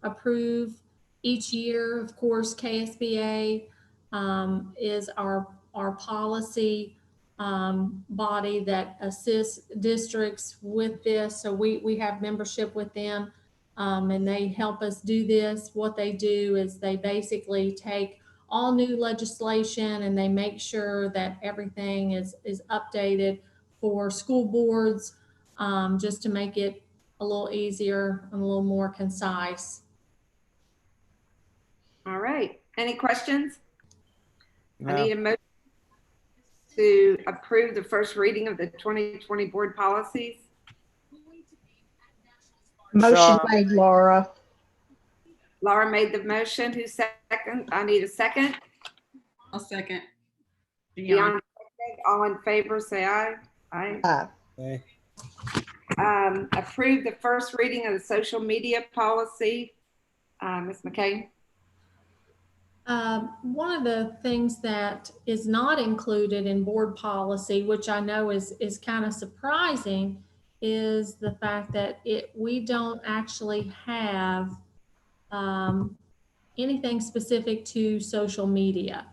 approve each year. Of course, KSBA is our policy body that assists districts with this. So we have membership with them, and they help us do this. What they do is they basically take all new legislation and they make sure that everything is updated for school boards, just to make it a little easier and a little more concise. All right. Any questions? No. I need a motion to approve the first reading of the 2020 board policies. Motion Sean. made, Laura. Laura made the motion. Who second? I need a second. I'll second. Beyond. All in favor, say aye. Aye. Aye. Okay. Approve the first reading of the social media policy. Ms. McCain. One of the things that is not included in board policy, which I know is kind of surprising, is the fact that we don't actually have anything specific to social media.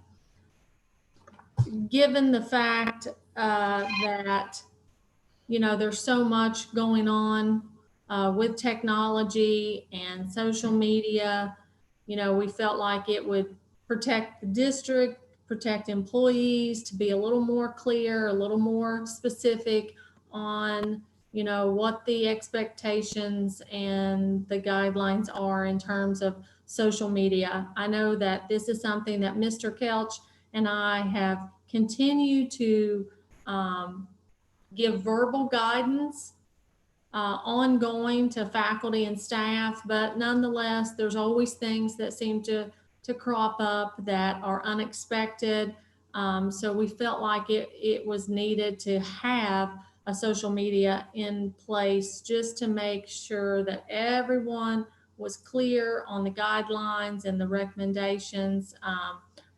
Given the fact that, there's so much going on with technology and social media, we felt like it would protect the district, protect employees, to be a little more clear, a little more specific on, what the expectations and the guidelines are in terms of social media. I know that this is something that Mr. Kelch and I have continued to give verbal guidance ongoing to faculty and staff, but nonetheless, there's always things that seem to crop up that are unexpected. So we felt like it was needed to have a social media in place just to make sure that everyone was clear on the guidelines and the recommendations.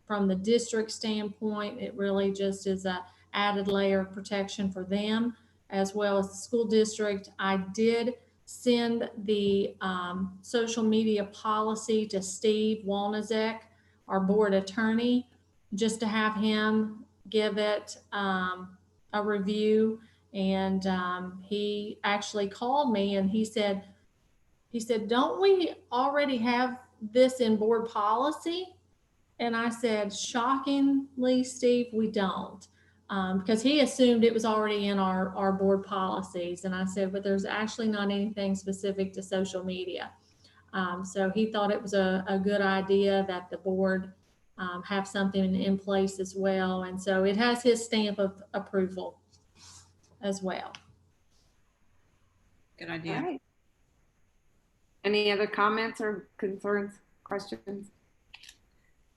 From the district standpoint, it really just is a added layer of protection for them as well as the school district. I did send the social media policy to Steve Walnazek, our board attorney, just to have him give it a review. And he actually called me and he said, don't we already have this in board policy? And I said, shockingly, Steve, we don't. Because he assumed it was already in our board policies. And I said, but there's actually not anything specific to social media. So he thought it was a good idea that the board have something in place as well. And so it has his stamp of approval as well. Good idea. All right. Any other comments or concerns, questions?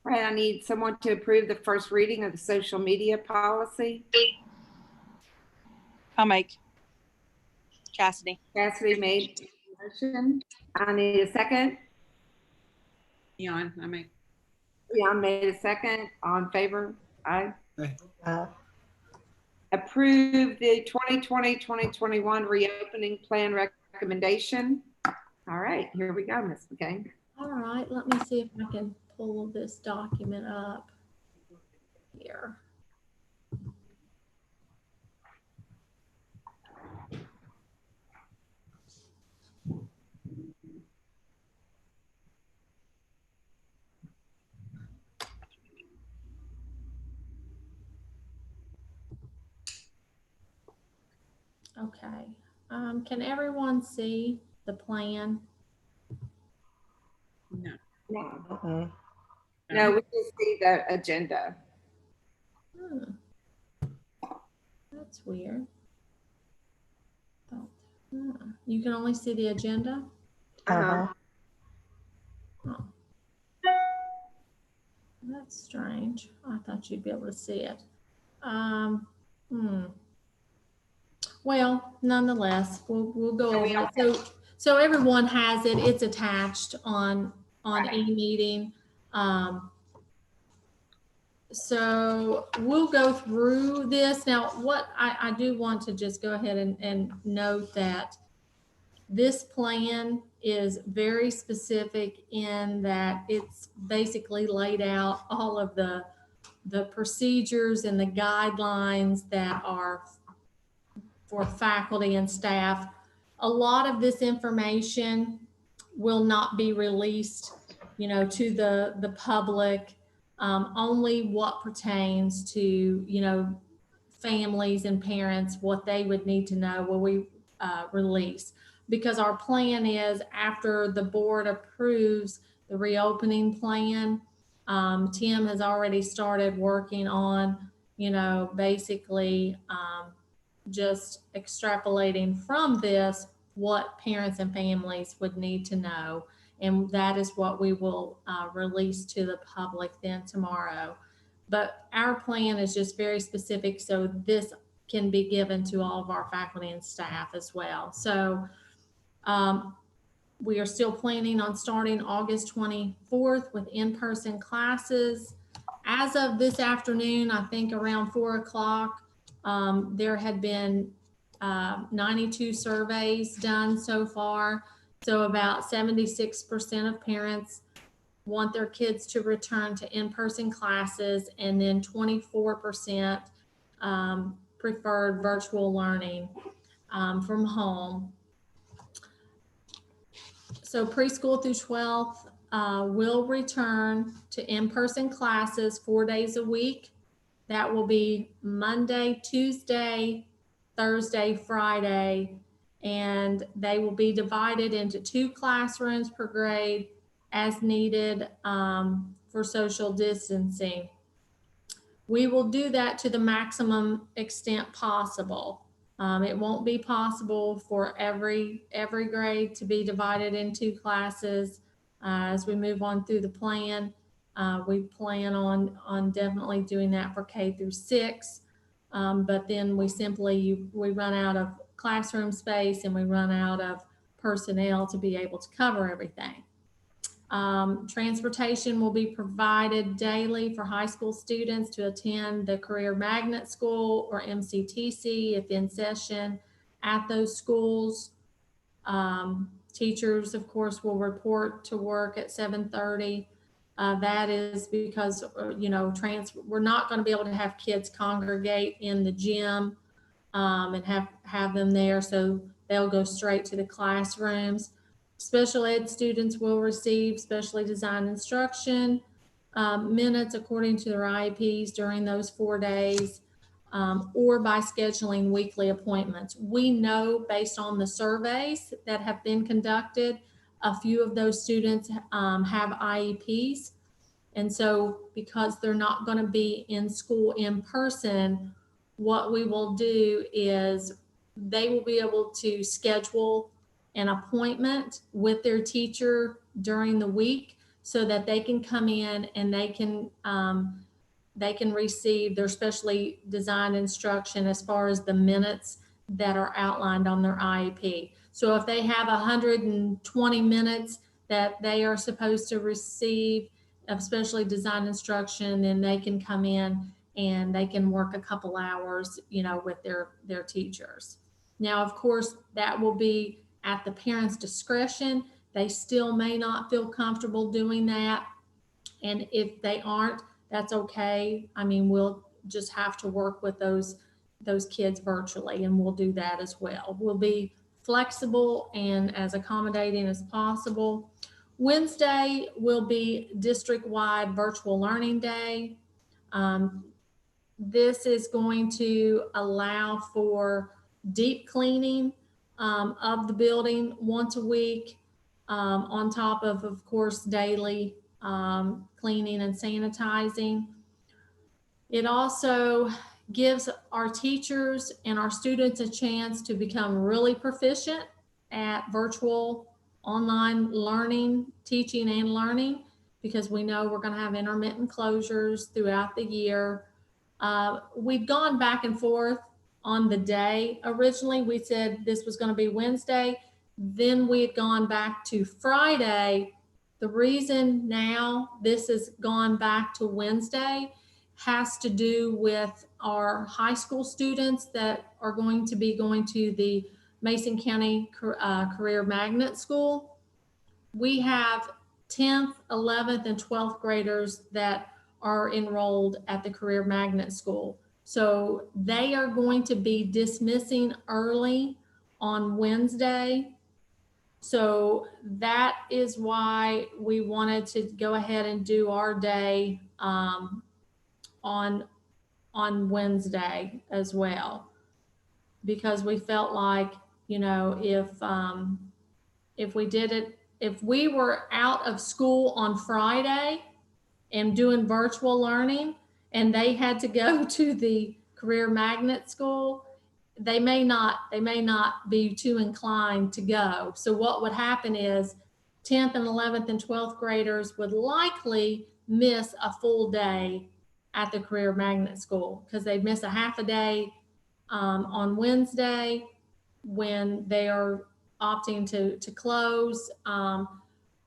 All right, I need someone to approve the first reading of the social media policy. I'll make. Cassidy. Cassidy made the motion. I need a second. Leon, I make. Leon made a second. All in favor? Aye. Uh, Approve the 2020-2021 reopening plan recommendation. All right, here we go, Ms. McCain. All right, let me see if I can pull this document up here. Okay, can everyone see the plan? No. No. No, we can see the agenda. That's weird. You can only see the agenda? Uh-huh. Oh. That's strange. I thought you'd be able to see it. Well, nonetheless, we'll go over it. So everyone has it. It's attached on e-meeting. So we'll go through this. Now, what I do want to just go ahead and note that this plan is very specific in that it's basically laid out all of the procedures and the guidelines that are for faculty and staff. A lot of this information will not be released, to the public. Only what pertains to, families and parents, what they would need to know will we release. Because our plan is after the board approves the reopening plan, Tim has already started working on, basically just extrapolating from this what parents and families would need to know. And that is what we will release to the public then tomorrow. But our plan is just very specific, so this can be given to all of our faculty and staff as well. So we are still planning on starting August 24th with in-person classes. As of this afternoon, I think around 4 o'clock, there had been 92 surveys done so far. So about 76% of parents want their kids to return to in-person classes, and then 24% preferred virtual learning from home. So preschool through 12th will return to in-person classes 4 days a week. That will be Monday, Tuesday, Thursday, Friday, and they will be divided into 2 classrooms per grade as needed for social distancing. We will do that to the maximum extent possible. It won't be possible for every grade to be divided into classes. As we move on through the plan, we plan on definitely doing that for K through 6. But then we run out of classroom space and we run out of personnel to be able to cover everything. Transportation will be provided daily for high school students to attend the Career Magnet School or MCTC if in session at those schools. Teachers, of course, will report to work at 7:30. That is because, we're not going to be able to have kids congregate in the gym and have them there, so they'll go straight to the classrooms. Special ed students will receive specially designed instruction minutes according to their IEPs during those 4 days, or by scheduling weekly appointments. We know based on the surveys that have been conducted, a few of those students have IEPs. And so because they're not going to be in school in person, what we will do is they will be able to schedule an appointment with their teacher during the week so that they can come in and they can receive their specially designed instruction as far as the minutes that are outlined on their IEP. So if they have 120 minutes that they are supposed to receive of specially designed instruction, then they can come in and they can work a couple hours, with their teachers. Now, of course, that will be at the parent's discretion. They still may not feel comfortable doing that. And if they aren't, that's okay. I mean, we'll just have to work with those kids virtually, and we'll do that as well. We'll be flexible and as accommodating as possible. Wednesday will be district-wide virtual learning day. This is going to allow for deep cleaning of the building once a week, on top of course, daily cleaning and sanitizing. It also gives our teachers and our students a chance to become really proficient at virtual online learning, teaching and learning, because we know we're going to have intermittent closures throughout the year. We've gone back and forth on the day. Originally, we said this was going to be Wednesday. Then we had gone back to Friday. The reason now this has gone back to Wednesday has to do with our high school students that are going to be going to the Mason County Career Magnet School. We have 10th, 11th, and 12th graders that are enrolled at the Career Magnet School. So they are going to be dismissing early on Wednesday. So that is why we wanted to go ahead and do our day on Wednesday as well, because we felt like, if we did it, if we were out of school on Friday and doing virtual learning and they had to go to the Career Magnet School, they may not be too inclined to go. So what would happen is 10th and 11th and 12th graders would likely miss a full day at the Career Magnet School because they'd miss a half a day on Wednesday when they are opting to close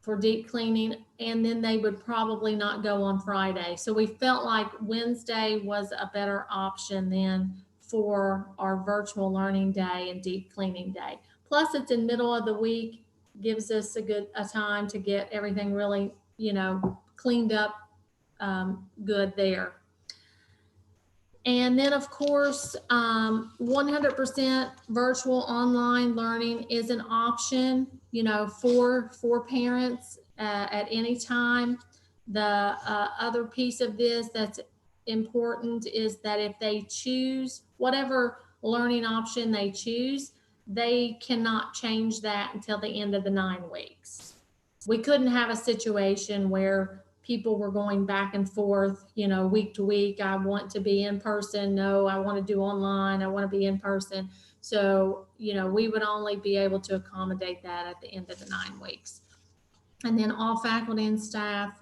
for deep cleaning, and then they would probably not go on Friday. So we felt like Wednesday was a better option then for our virtual learning day and deep cleaning day. Plus it's in middle of the week, gives us a time to get everything really, cleaned up good there. And then of course, 100% virtual online learning is an option, for parents at any time. The other piece of this that's important is that if they choose whatever learning option they choose, they cannot change that until the end of the 9 weeks. We couldn't have a situation where people were going back and forth, week to week. I want to be in person. No, I want to do online. I want to be in person. So, we would only be able to accommodate that at the end of the 9 weeks. And then all faculty and staff,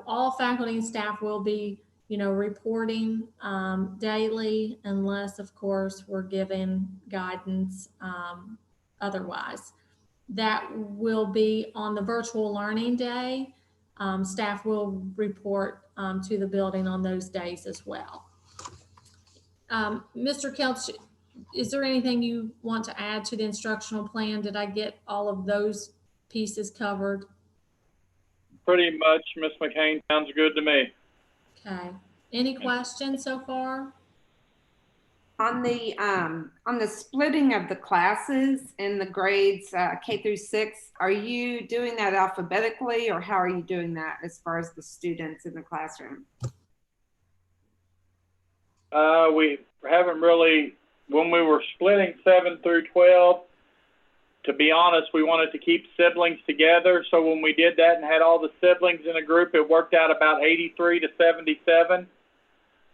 all faculty and staff will be, reporting daily, unless, of course, we're given guidance otherwise. That will be on the virtual learning day. Staff will report to the building on those days as well. Mr. Kelch, is there anything you want to add to the instructional plan? Did I get all of those pieces covered? Pretty much, Ms. McCain, sounds good to me. Okay. Any questions so far? On the splitting of the classes in the grades K through 6, are you doing that alphabetically, or how are you doing that as far as the students in the classroom? We haven't really, when we were splitting 7 through 12, to be honest, we wanted to keep siblings together. So when we did that and had all the siblings in a group, it worked out about 83 to 77.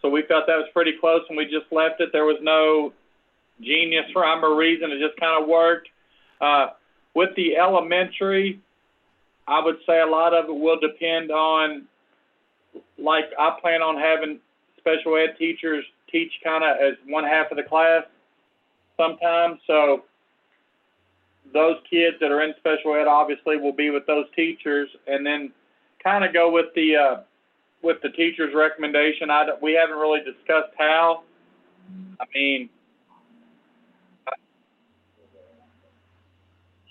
So we felt that was pretty close, and we just left it. There was no genius rhyme or reason. It just kind of worked. With the elementary, I would say a lot of it will depend on, like, I plan on having special ed teachers teach kind of as one half of the class sometimes. So those kids that are in special ed obviously will be with those teachers, and then kind of go with the teacher's recommendation. We haven't really discussed how. I mean,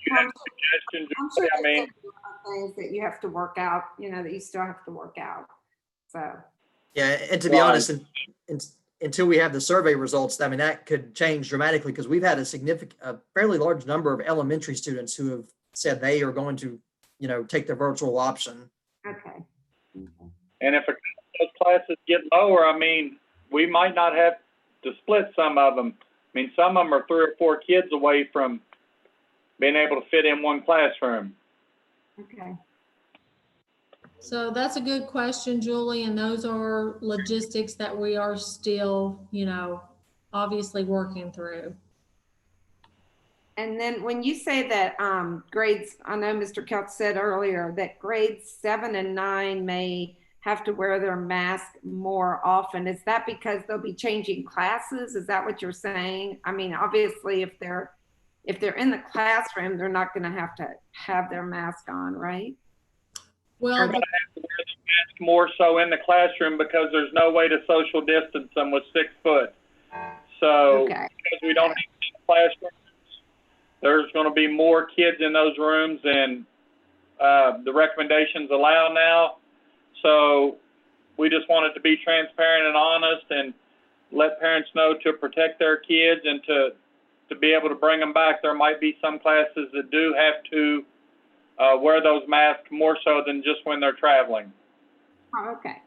you have suggestions? I'm sure I mean, things that you have to work out, that you still have to work out. So. Yeah, and to be honest, until we have the survey results, I mean, that could change dramatically, because we've had a fairly large number of elementary students who have said they are going to, take the virtual option. Okay. and if those classes get lower, I mean, we might not have to split some of them. I mean, some of them are 3 or 4 kids away from being able to fit in one classroom. Okay. So that's a good question, Julie, and those are logistics that we are still, obviously working through. And then when you say that grades, I know Mr. Kelch said earlier that grades 7 and 9 may have to wear their mask more often. Is that because they'll be changing classes? Is that what you're saying? I mean, obviously, if they're in the classroom, they're not going to have their mask on, right? Well, they're going to have to wear the mask more so in the classroom because there's no way to social distance them with 6 foot. So because we don't have classrooms, there's going to be more kids in those rooms than the recommendations allow now. So we just wanted to be transparent and honest and let parents know to protect their kids and to be able to bring them back. There might be some classes that do have to wear those masks more so than just when they're traveling. Oh, okay.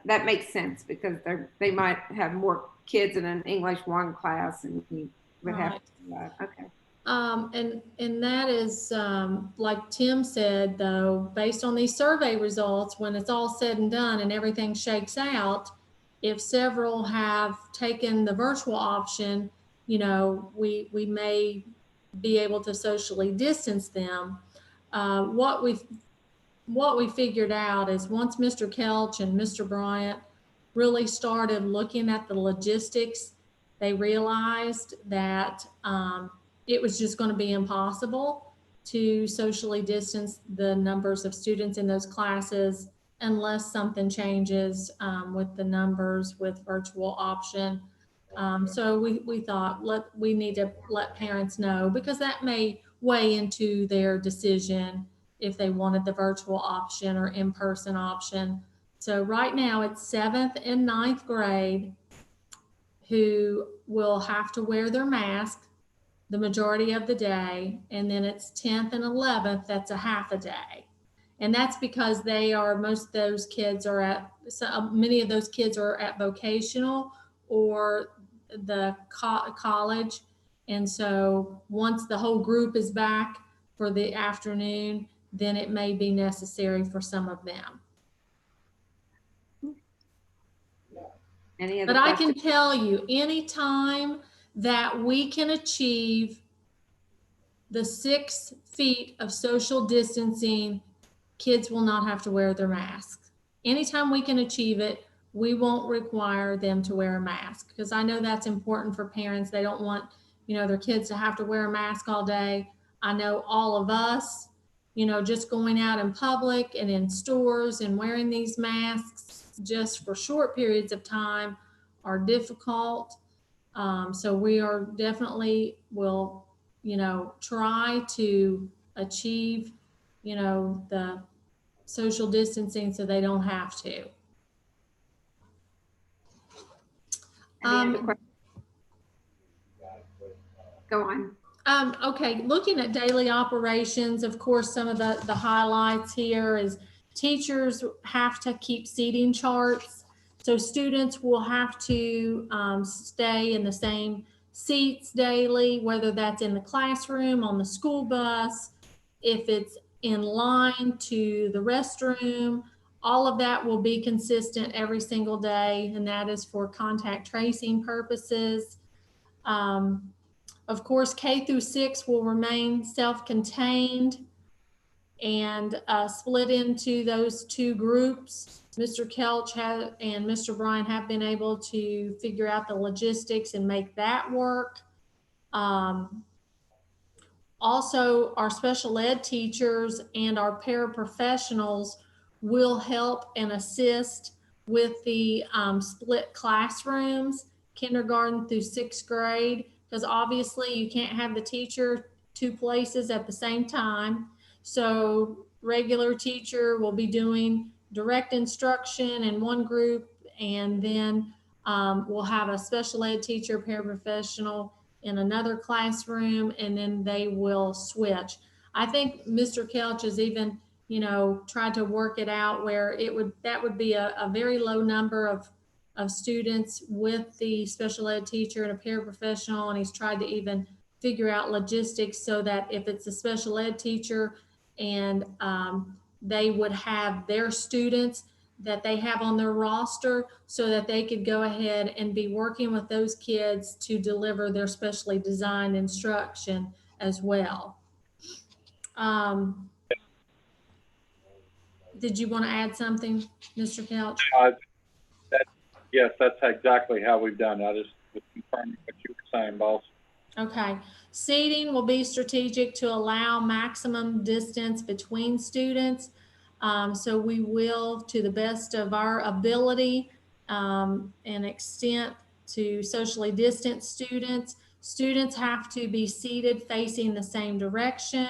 That makes sense because they might have more kids in an English 1 class and you would have to do that. Okay. And that is, like Tim said, though, based on these survey results, when it's all said and done and everything shakes out, if several have taken the virtual option, we may be able to socially distance them. What we figured out is once Mr. Kelch and Mr. Bryant really started looking at the logistics, they realized that it was just going to be impossible to socially distance the numbers of students in those classes unless something changes with the numbers with virtual option. So we thought we need to let parents know because that may weigh into their decision if they wanted the virtual option or in-person option. So right now it's 7th and 9th grade who will have to wear their mask the majority of the day. And then it's 10th and 11th, that's a half a day. And that's because many of those kids are at vocational or the college. And so once the whole group is back for the afternoon, then it may be necessary for some of them. But I can tell you, anytime that we can achieve the 6 feet of social distancing, kids will not have to wear their masks. Anytime we can achieve it, we won't require them to wear a mask, because I know that's important for parents. They don't want, their kids to have to wear a mask all day. I know all of us, just going out in public and in stores and wearing these masks just for short periods of time are difficult. So we are definitely will, try to achieve, the social distancing so they don't have to. Any other questions? Go on. Okay, looking at daily operations, of course, some of the highlights here is teachers have to keep seating charts. So students will have to stay in the same seats daily, whether that's in the classroom, on the school bus, if it's in line to the restroom, all of that will be consistent every single day, and that is for contact tracing purposes. Of course, K through 6 will remain self-contained and split into those 2 groups. Mr. Kelch and Mr. Bryan have been able to figure out the logistics and make that work. Also, our special ed teachers and our paraprofessionals will help and assist with the split classrooms, kindergarten through 6th grade, because obviously you can't have the teacher 2 places at the same time. So regular teacher will be doing direct instruction in one group, and then we'll have a special ed teacher, paraprofessional in another classroom, and then they will switch. I think Mr. Kelch has even, tried to work it out where that would be a very low number of students with the special ed teacher and a paraprofessional, and he's tried to even figure out logistics so that if it's a special ed teacher and they would have their students that they have on their roster so that they could go ahead and be working with those kids to deliver their specially designed instruction as well. Did you want to add something, Mr. Kelch? Yes, that's exactly how we've done it. I just was confirming what you were saying, boss. Okay. Seating will be strategic to allow maximum distance between students. So we will, to the best of our ability and extent, to socially distance students. Students have to be seated facing the same direction.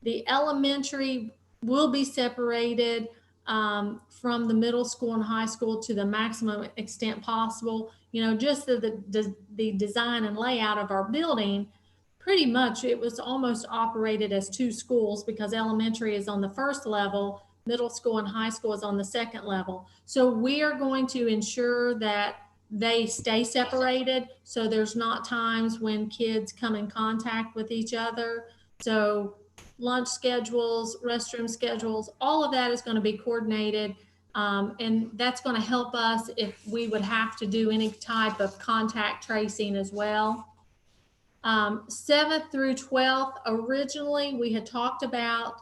The elementary will be separated from the middle school and high school to the maximum extent possible. Just the design and layout of our building, pretty much it was almost operated as 2 schools, because elementary is on the 1st level, middle school and high school is on the 2nd level. So we are going to ensure that they stay separated, so there's not times when kids come in contact with each other. So lunch schedules, restroom schedules, all of that is going to be coordinated. And that's going to help us if we would have to do any type of contact tracing as well. 7th through 12th, originally we had talked about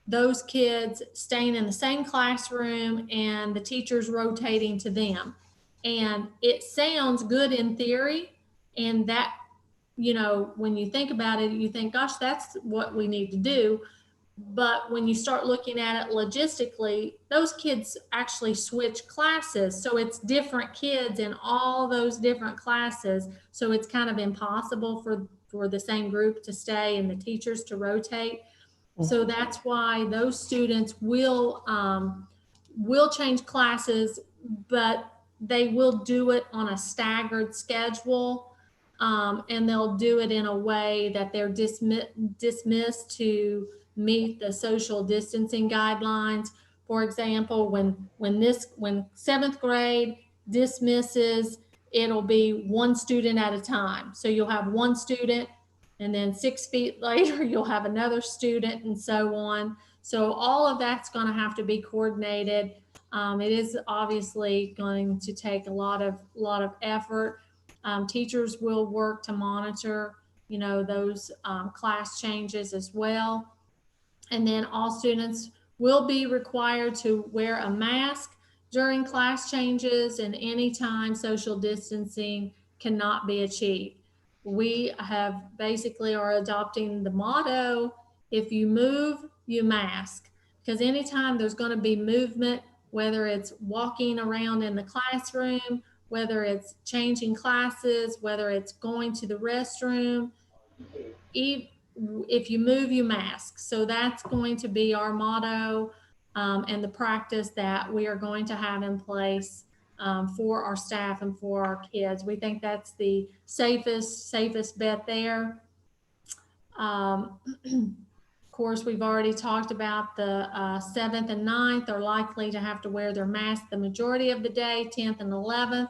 those kids staying in the same classroom and the teachers rotating to them. And it sounds good in theory, and that, when you think about it, you think, gosh, that's what we need to do. But when you start looking at it logistically, those kids actually switch classes. So it's different kids in all those different classes. So it's kind of impossible for the same group to stay and the teachers to rotate. So that's why those students will change classes, but they will do it on a staggered schedule. And they'll do it in a way that they're dismissed to meet the social distancing guidelines. For example, when 7th grade dismisses, it'll be 1 student at a time. So you'll have 1 student, and then 6 feet later, you'll have another student, and so on. So all of that's going to have to be coordinated. It is obviously going to take a lot of effort. Teachers will work to monitor, those class changes as well. And then all students will be required to wear a mask during class changes, and anytime social distancing cannot be achieved. We have basically are adopting the motto, if you move, you mask, because anytime there's going to be movement, whether it's walking around in the classroom, whether it's changing classes, whether it's going to the restroom, if you move, you mask. So that's going to be our motto, and the practice that we are going to have in place for our staff and for our kids. We think that's the safest bet there. Of course, we've already talked about the 7th and 9th are likely to have to wear their mask the majority of the day. 10th and 11th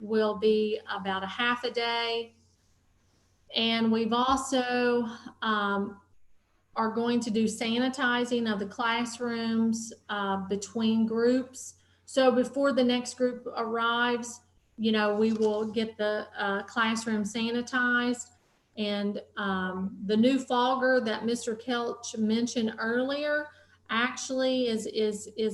will be about a half a day. And we've also are going to do sanitizing of the classrooms between groups. So before the next group arrives, we will get the classroom sanitized. And the new fogger that Mr. Kelch mentioned earlier actually is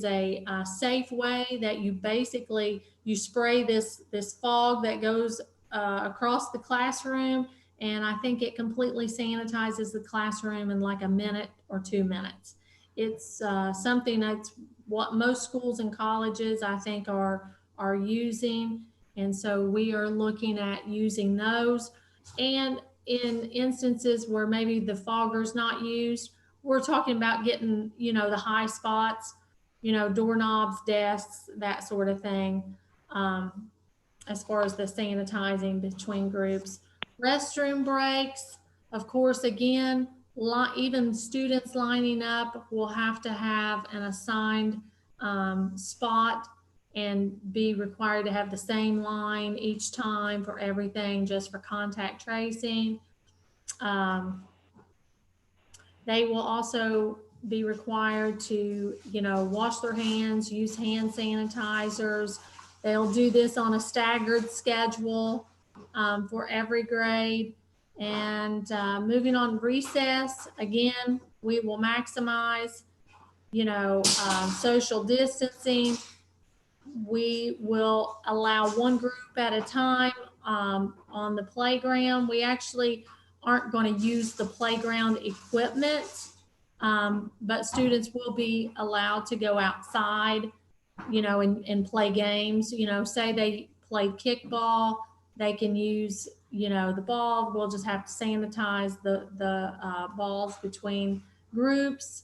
a safe way that you spray this fog that goes across the classroom. And I think it completely sanitizes the classroom in like a minute or 2 minutes. It's something that's what most schools and colleges, I think, are using. And so we are looking at using those. And in instances where maybe the fogger's not used, we're talking about getting, the high spots, doorknobs, desks, that sort of thing, as far as the sanitizing between groups. Restroom breaks, of course, again, even students lining up will have to have an assigned spot and be required to have the same line each time for everything, just for contact tracing. They will also be required to, wash their hands, use hand sanitizers. They'll do this on a staggered schedule for every grade. And moving on recess, again, we will maximize, social distancing. We will allow one group at a time on the playground. We actually aren't going to use the playground equipment, but students will be allowed to go outside, and play games. Say they played kickball, they can use, the ball. We'll just have to sanitize the balls between groups.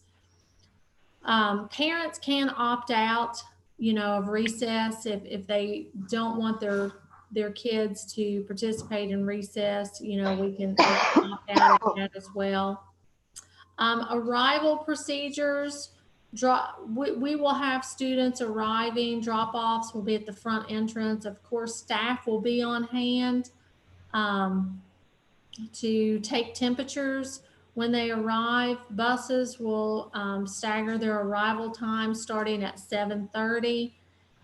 Parents can opt out, of recess if they don't want their kids to participate in recess. We can opt out of that as well. Arrival procedures. We will have students arriving. Drop-offs will be at the front entrance. Of course, staff will be on hand to take temperatures when they arrive. Buses will stagger their arrival time starting at 7:30.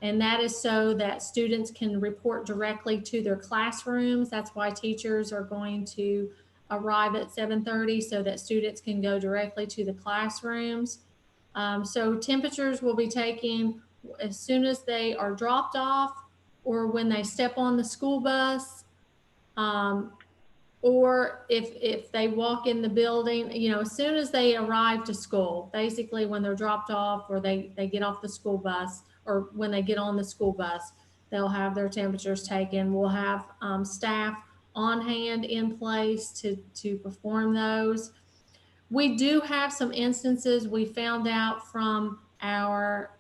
And that is so that students can report directly to their classrooms. That's why teachers are going to arrive at 7:30 so that students can go directly to the classrooms. So temperatures will be taken as soon as they are dropped off or when they step on the school bus, or if they walk in the building, as soon as they arrive to school, basically when they're dropped off or they get off the school bus or when they get on the school bus, they'll have their temperatures taken. We'll have staff on hand in place to perform those. We do have some instances we found out from our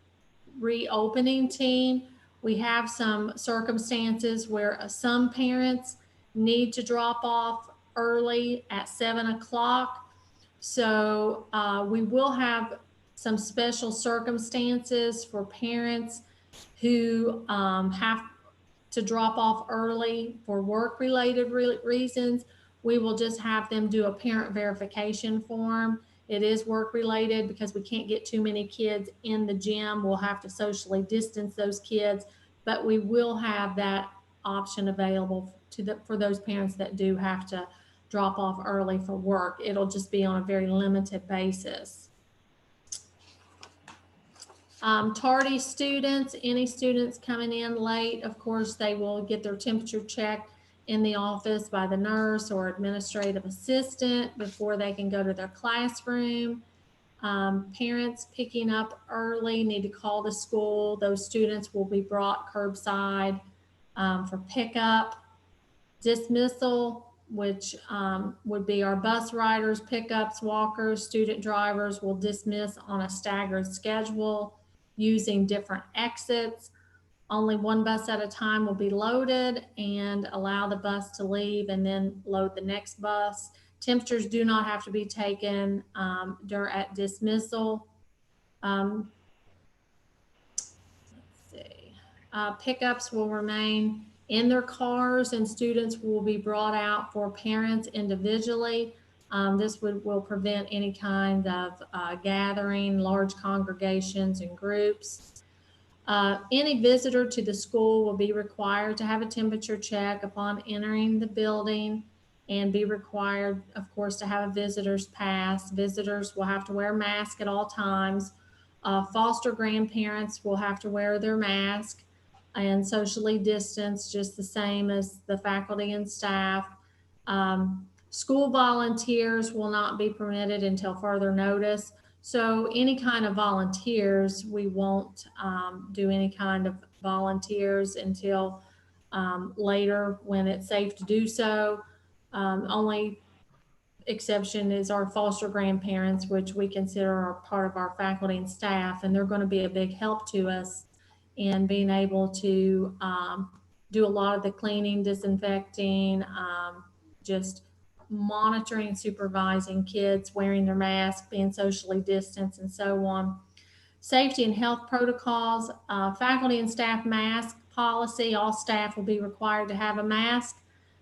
reopening team. We have some circumstances where some parents need to drop off early at 7 o'clock. So we will have some special circumstances for parents who have to drop off early for work-related reasons. We will just have them do a parent verification form. It is work-related because we can't get too many kids in the gym. We'll have to socially distance those kids, but we will have that option available for those parents that do have to drop off early for work. It'll just be on a very limited basis. Tardy students, any students coming in late, of course, they will get their temperature checked in the office by the nurse or administrative assistant before they can go to their classroom. Parents picking up early need to call the school. Those students will be brought curbside for pickup. Dismissal, which would be our bus riders, pickups, walkers, student drivers will dismiss on a staggered schedule using different exits. Only one bus at a time will be loaded and allow the bus to leave and then load the next bus. Temperatures do not have to be taken at dismissal. Let's see. Pickups will remain in their cars and students will be brought out for parents individually. This will prevent any kind of gathering, large congregations and groups. Any visitor to the school will be required to have a temperature check upon entering the building and be required, of course, to have a visitor's pass. Visitors will have to wear a mask at all times. Foster grandparents will have to wear their mask and socially distance, just the same as the faculty and staff. School volunteers will not be permitted until further notice. So any kind of volunteers, we won't do any kind of volunteers until later when it's safe to do so. Only exception is our foster grandparents, which we consider are part of our faculty and staff, and they're going to be a big help to us in being able to do a lot of the cleaning, disinfecting, just monitoring, supervising kids, wearing their mask, being socially distanced, and so on. Safety and health protocols, faculty and staff mask policy, all staff will be required to have a mask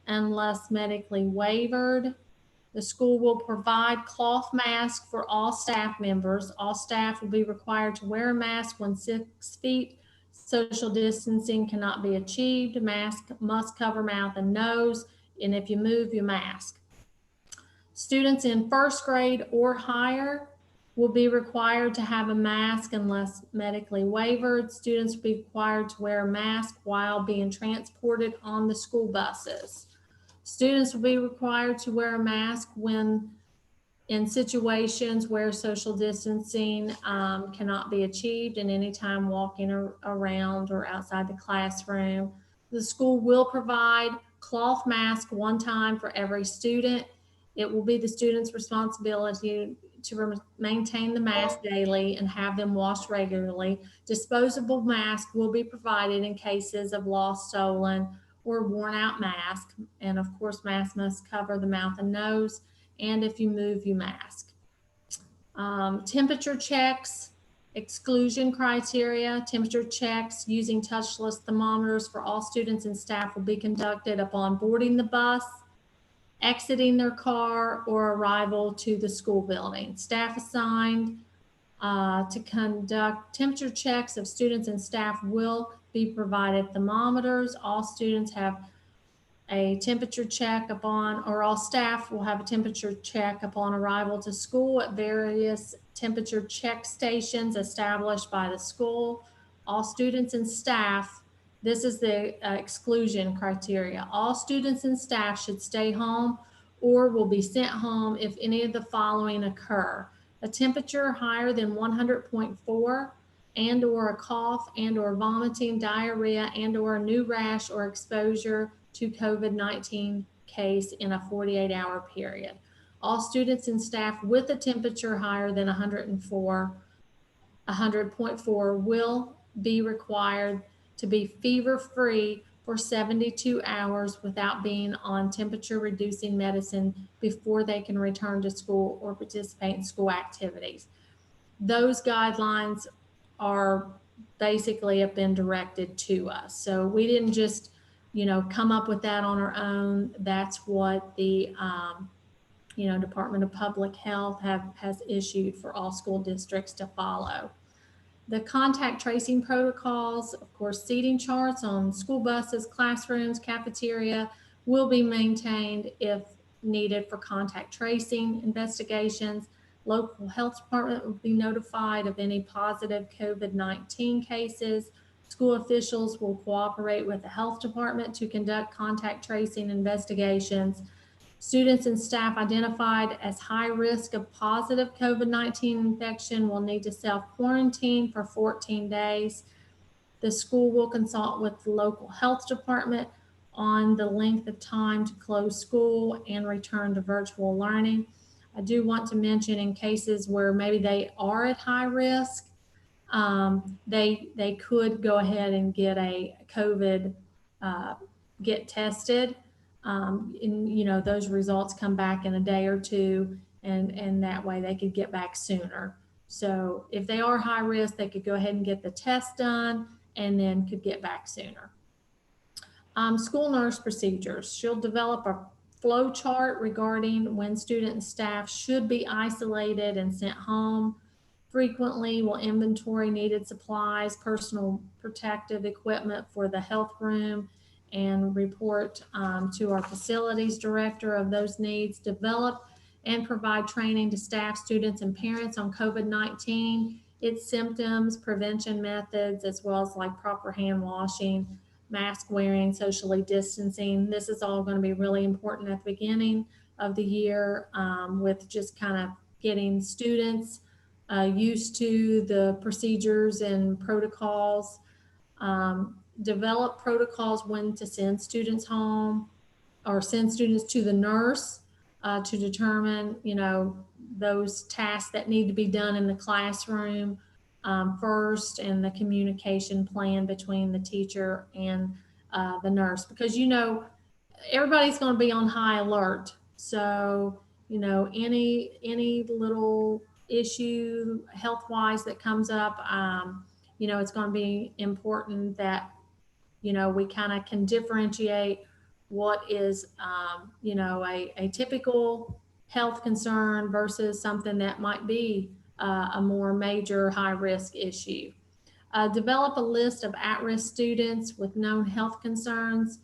unless medically waived. The school will provide cloth masks for all staff members. All staff will be required to wear a mask when 6 feet. Social distancing cannot be achieved. Mask must cover mouth and nose, and if you move, you mask. Students in first grade or higher will be required to have a mask unless medically waived. Students will be required to wear a mask while being transported on the school buses. Students will be required to wear a mask when in situations where social distancing cannot be achieved and anytime walking around or outside the classroom. The school will provide cloth mask one time for every student. It will be the student's responsibility to maintain the mask daily and have them washed regularly. Disposable masks will be provided in cases of lost, stolen, or worn out mask. And of course, masks must cover the mouth and nose. And if you move, you mask. Temperature checks, exclusion criteria, temperature checks using touchless thermometers for all students and staff will be conducted upon boarding the bus, exiting their car, or arrival to the school building. Staff assigned to conduct temperature checks of students and staff will be provided thermometers. All students have a temperature check upon, or all staff will have a temperature check upon arrival to school at various temperature check stations established by the school. All students and staff, this is the exclusion criteria. All students and staff should stay home or will be sent home if any of the following occur: a temperature higher than 100.4 and or a cough and or vomiting, diarrhea and or a new rash or exposure to COVID-19 case in a 48-hour period. All students and staff with a temperature higher than 100.4 will be required to be fever-free for 72 hours without being on temperature reducing medicine before they can return to school or participate in school activities. Those guidelines are basically have been directed to us. So we didn't just, come up with that on our own. That's what the, Department of Public Health has issued for all school districts to follow. The contact tracing protocols, of course, seating charts on school buses, classrooms, cafeteria will be maintained if needed for contact tracing investigations. Local health department will be notified of any positive COVID-19 cases. School officials will cooperate with the health department to conduct contact tracing investigations. Students and staff identified as high risk of positive COVID-19 infection will need to self-quarantine for 14 days. The school will consult with the local health department on the length of time to close school and return to virtual learning. I do want to mention, in cases where maybe they are at high risk, they could go ahead and get a COVID, get tested. And you know, those results come back in a day or two, and that way they could get back sooner. So if they are high risk, they could go ahead and get the test done and then could get back sooner. School nurse procedures. She'll develop a flow chart regarding when student and staff should be isolated and sent home. Frequently will inventory needed supplies, personal protective equipment for the health room, and report to our facilities director of those needs. Develop and provide training to staff, students, and parents on COVID-19, its symptoms, prevention methods, as well as like proper hand washing, mask wearing, socially distancing. This is all going to be really important at the beginning of the year, with just kind of getting students used to the procedures and protocols. Develop protocols when to send students home or send students to the nurse to determine, you know, those tasks that need to be done in the classroom first, and the communication plan between the teacher and the nurse, because, you know, everybody's going to be on high alert. So, you know, any little issue health-wise that comes up, you know, it's going to be important that, you know, we kind of can differentiate what is, you know, a typical health concern versus something that might be a more major high-risk issue. Develop a list of at-risk students with known health concerns.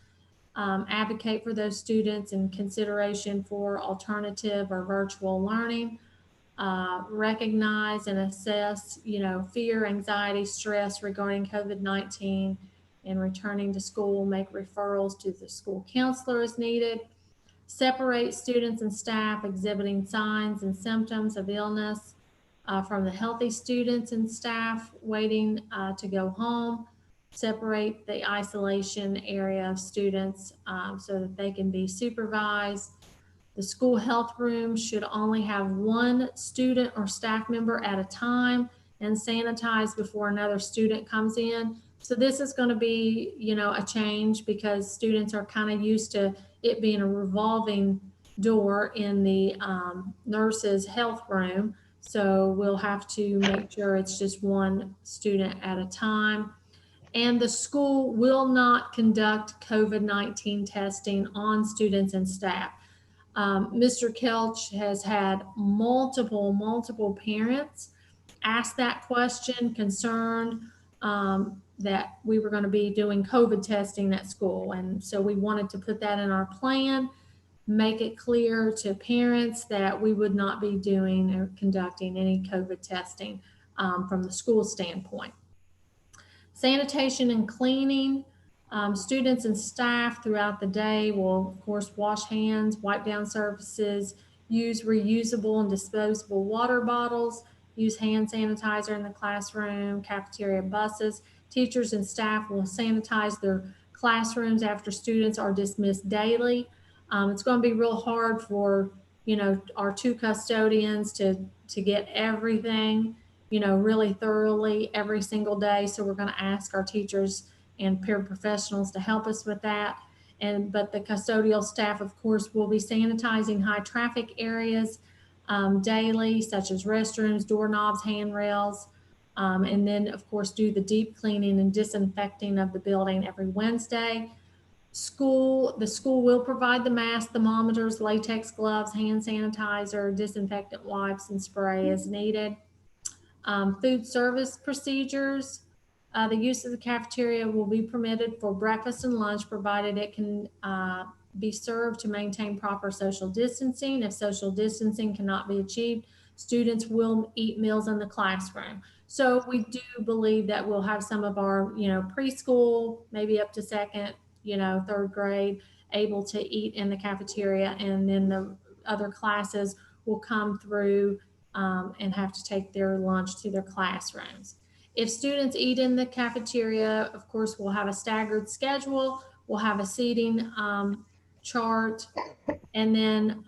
Advocate for those students in consideration for alternative or virtual learning. Recognize and assess, you know, fear, anxiety, stress regarding COVID-19 and returning to school. Make referrals to the school counselor as needed. Separate students and staff exhibiting signs and symptoms of illness from the healthy students and staff waiting to go home. Separate the isolation area of students so that they can be supervised. The school health room should only have one student or staff member at a time and sanitize before another student comes in. So this is going to be, you know, a change because students are kind of used to it being a revolving door in the nurse's health room. So we'll have to make sure it's just one student at a time. And the school will not conduct COVID-19 testing on students and staff. Mr. Kelch has had multiple parents ask that question, concerned that we were going to be doing COVID testing at school. And so we wanted to put that in our plan, make it clear to parents that we would not be doing or conducting any COVID testing from the school standpoint. Sanitation and cleaning. Students and staff throughout the day will, of course, wash hands, wipe down surfaces, use reusable and disposable water bottles, use hand sanitizer in the classroom, cafeteria, buses. Teachers and staff will sanitize their classrooms after students are dismissed daily. It's going to be real hard for, you know, our 2 custodians to get everything, you know, really thoroughly every single day. So we're going to ask our teachers and paraprofessionals to help us with that. But the custodial staff, of course, will be sanitizing high traffic areas daily, such as restrooms, doorknobs, handrails, and then, of course, do the deep cleaning and disinfecting of the building every Wednesday. The school will provide the masks, thermometers, latex gloves, hand sanitizer, disinfectant wipes, and spray as needed. Food service procedures. The use of the cafeteria will be permitted for breakfast and lunch, provided it can be served to maintain proper social distancing. If social distancing cannot be achieved, students will eat meals in the classroom. So we do believe that we'll have some of our, preschool, maybe up to second, third grade, able to eat in the cafeteria, and then the other classes will come through and have to take their lunch to their classrooms. If students eat in the cafeteria, of course, we'll have a staggered schedule. We'll have a seating chart, and then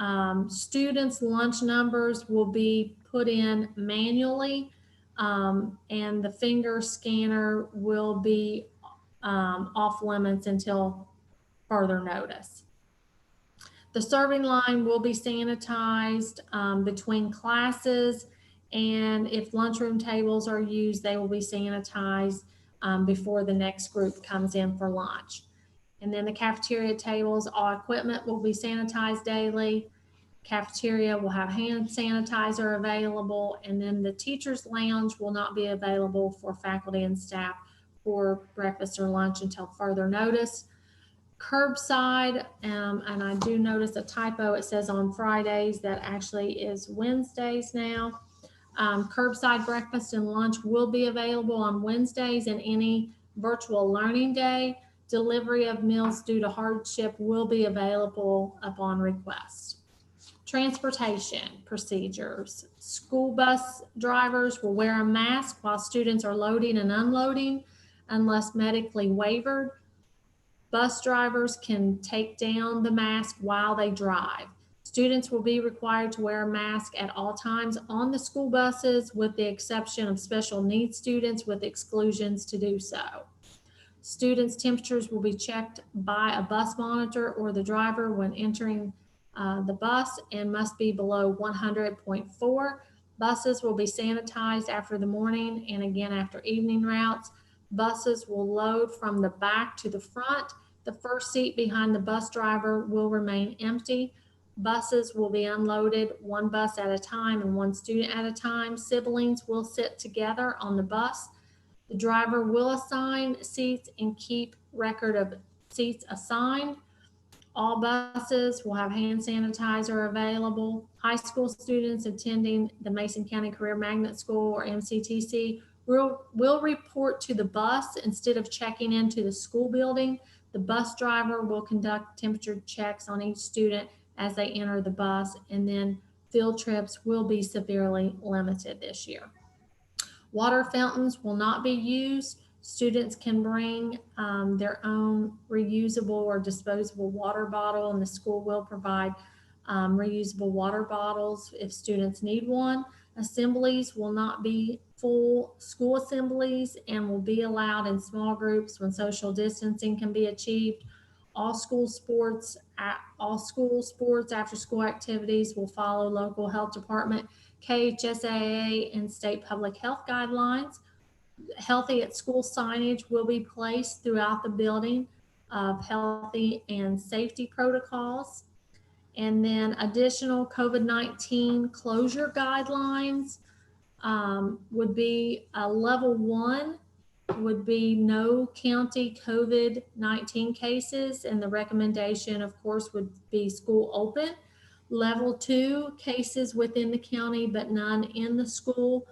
students' lunch numbers will be put in manually, and the finger scanner will be off limits until further notice. The serving line will be sanitized between classes, and if lunchroom tables are used, they will be sanitized before the next group comes in for lunch. And then the cafeteria tables, all equipment will be sanitized daily. Cafeteria will have hand sanitizer available, and then the teacher's lounge will not be available for faculty and staff for breakfast or lunch until further notice. Curbside, and I do notice a typo. It says on Fridays, that actually is Wednesdays now. Curbside breakfast and lunch will be available on Wednesdays and any virtual learning day. Delivery of meals due to hardship will be available upon request. Transportation procedures. School bus drivers will wear a mask while students are loading and unloading unless medically waived. Bus drivers can take down the mask while they drive. Students will be required to wear a mask at all times on the school buses, with the exception of special needs students with exclusions to do so. Students' temperatures will be checked by a bus monitor or the driver when entering the bus and must be below 100.4. Buses will be sanitized after the morning and again after evening routes. Buses will load from the back to the front. The first seat behind the bus driver will remain empty. Buses will be unloaded one bus at a time and one student at a time. Siblings will sit together on the bus. The driver will assign seats and keep record of seats assigned. All buses will have hand sanitizer available. High school students attending the Mason County Career Magnet School, or MCTC, will report to the bus instead of checking into the school building. The bus driver will conduct temperature checks on each student as they enter the bus, and then field trips will be severely limited this year. Water fountains will not be used. Students can bring their own reusable or disposable water bottle, and the school will provide reusable water bottles if students need one. Assemblies will not be full school assemblies and will be allowed in small groups when social distancing can be achieved. All school sports, after school activities will follow local health department, KHSAA, and state public health guidelines. Healthy at school signage will be placed throughout the building of healthy and safety protocols. And then additional COVID-19 closure guidelines would be level 1 would be no county COVID-19 cases, and the recommendation, of course, would be school open. Level 2, cases within the county but none in the school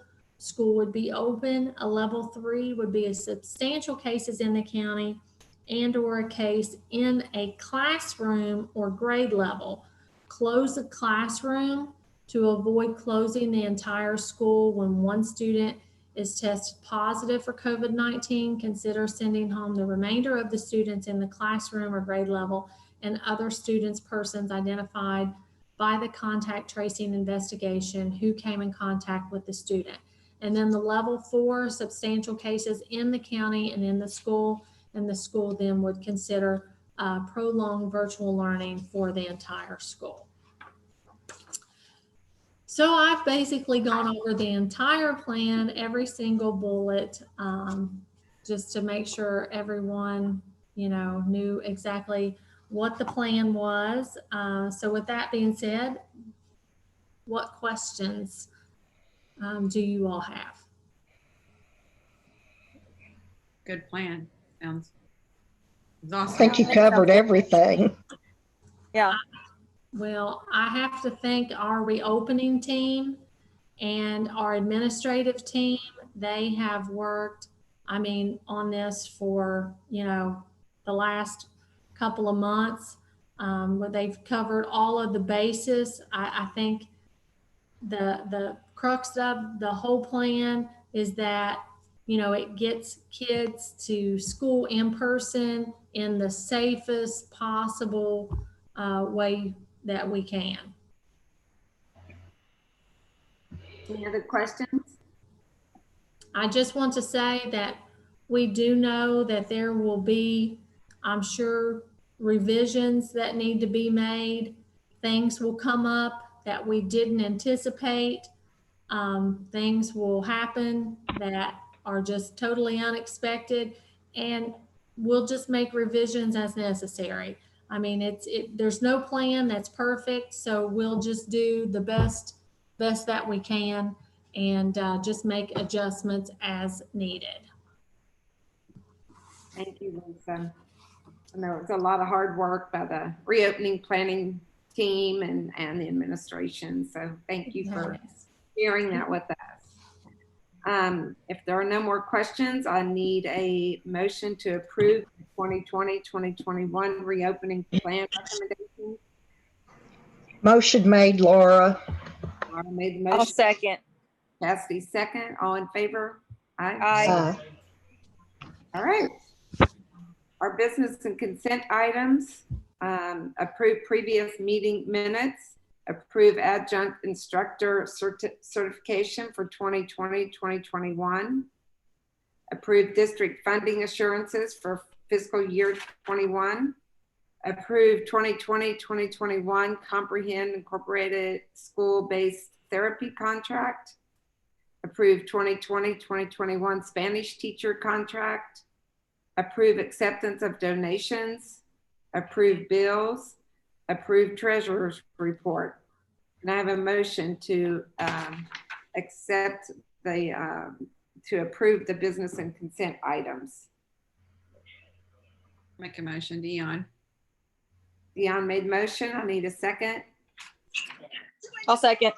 would be open. A level 3 would be a substantial cases in the county and or a case in a classroom or grade level. Close the classroom to avoid closing the entire school when one student is tested positive for COVID-19. Consider sending home the remainder of the students in the classroom or grade level and other students, persons identified by the contact tracing investigation who came in contact with the student. And then the level 4, substantial cases in the county and in the school, and the school then would consider prolonged virtual learning for the entire school. So I've basically gone over the entire plan, every single bullet, just to make sure everyone, knew exactly what the plan was. So with that being said, what questions do you all have? Good plan. Sounds I exhausting. think you covered everything. Yeah. Well, I have to thank our reopening team and our administrative team. They have worked, I mean, on this for, the last couple of months. Where they've covered all of the bases. I think the crux of the whole plan is that, it gets kids to school in person in the safest possible way that we can. Any other questions? I just want to say that we do know that there will be, I'm sure, revisions that need to be made. Things will come up that we didn't anticipate. Things will happen that are just totally unexpected, and we'll just make revisions as necessary. I mean, there's no plan that's perfect, so we'll just do the best that we can and just make adjustments as needed. Thank you, Lisa. I know it's a lot of hard work by the reopening planning team and the administration. So thank you for sharing that with us. If there are no more questions, I need a motion to approve the 2020-2021 reopening plan recommendations. Motion made, Laura. Laura made the motion. I'll second. Cassidy second. All in favor? Aye. Aye. All right. Our business and consent items, approve previous meeting minutes, approve adjunct instructor certification for 2020-2021, approve district funding assurances for fiscal year 21, approve 2020-2021 Comprehend Incorporated school-based therapy contract, approve 2020-2021 Spanish teacher contract, approve acceptance of donations, approve bills, approve treasurer's report. And I have a motion to accept to approve the business and consent items. Make a motion, Dion. Dion made motion. I need a second. I'll second.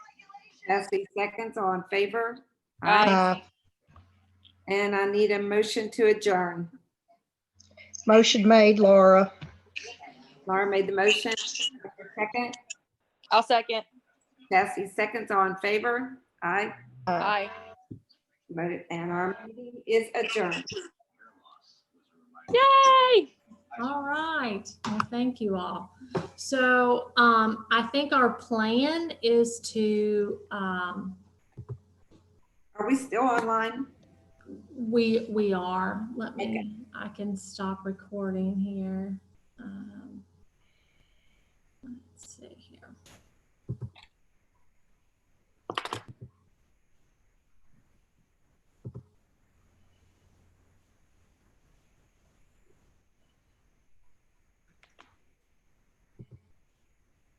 Cassie seconds. All in favor? Aye. And I need a motion to adjourn. Motion made, Laura. Laura made the motion. Second. I'll second. Cassie seconds. All in favor? Aye. Aye. Voted, and our meeting is adjourned. Yay! All right. Well, thank you all. So I think our plan is to Are we still online? we are. Let me. Okay. I can stop recording here. Let's see here.